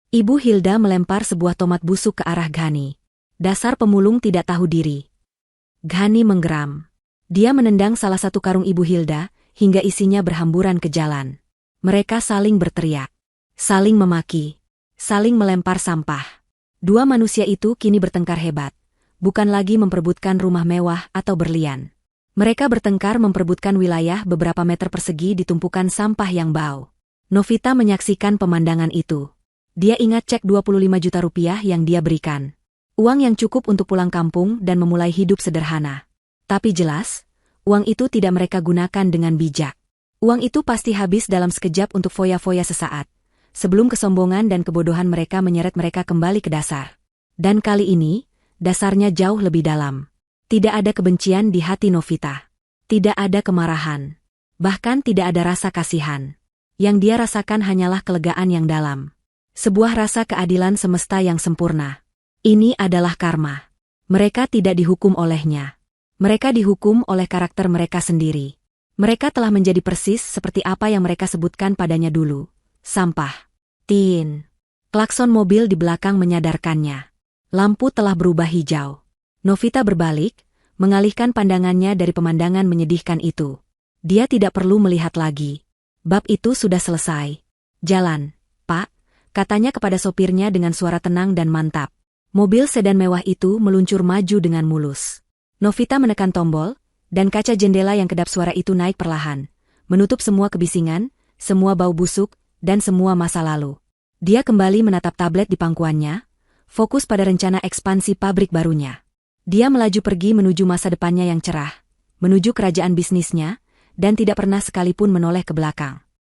Speaker 1: Ibu Hilda melempar sebuah tomat busuk ke arah Ghani. Dasar pemulung tidak tahu diri. Ghani menggeram. Dia menendang salah satu karung Ibu Hilda, hingga isinya berhamburan ke jalan. Mereka saling berteriak, saling memaki, saling melempar sampah. Dua manusia itu kini bertengkar hebat. Bukan lagi memperebutkan rumah mewah atau berlian. Mereka bertengkar memperebutkan wilayah beberapa meter persegi di tumpukan sampah yang bau. Novita menyaksikan pemandangan itu. Dia ingat cek 25 juta rupiah yang dia berikan. Uang yang cukup untuk pulang kampung dan memulai hidup sederhana. Tapi jelas, uang itu tidak mereka gunakan dengan bijak. Uang itu pasti habis dalam sekejap untuk foya-foya sesaat. Sebelum kesombongan dan kebodohan mereka menyeret mereka kembali ke dasar. Dan kali ini, dasarnya jauh lebih dalam. Tidak ada kebencian di hati Novita. Tidak ada kemarahan. Bahkan tidak ada rasa kasihan. Yang dia rasakan hanyalah kelegaan yang dalam. Sebuah rasa keadilan semesta yang sempurna. Ini adalah karma. Mereka tidak dihukum olehnya. Mereka dihukum oleh karakter mereka sendiri. Mereka telah menjadi persis seperti apa yang mereka sebutkan padanya dulu. Sampah. Tin. Klakson mobil di belakang menyadarkannya. Lampu telah berubah hijau. Novita berbalik, mengalihkan pandangannya dari pemandangan menyedihkan itu. Dia tidak perlu melihat lagi. Bab itu sudah selesai. "Jalan, Pak," katanya kepada sopirnya dengan suara tenang dan mantap. Mobil sedan mewah itu meluncur maju dengan mulus. Novita menekan tombol, dan kaca jendela yang kedap suara itu naik perlahan, menutup semua kebisingan, semua bau busuk, dan semua masa lalu. Dia kembali menatap tablet di pangkuannya, fokus pada rencana ekspansi pabrik barunya. Dia melaju pergi menuju masa depannya yang cerah, menuju kerajaan bisnisnya, dan tidak pernah sekalipun menoleh ke belakang.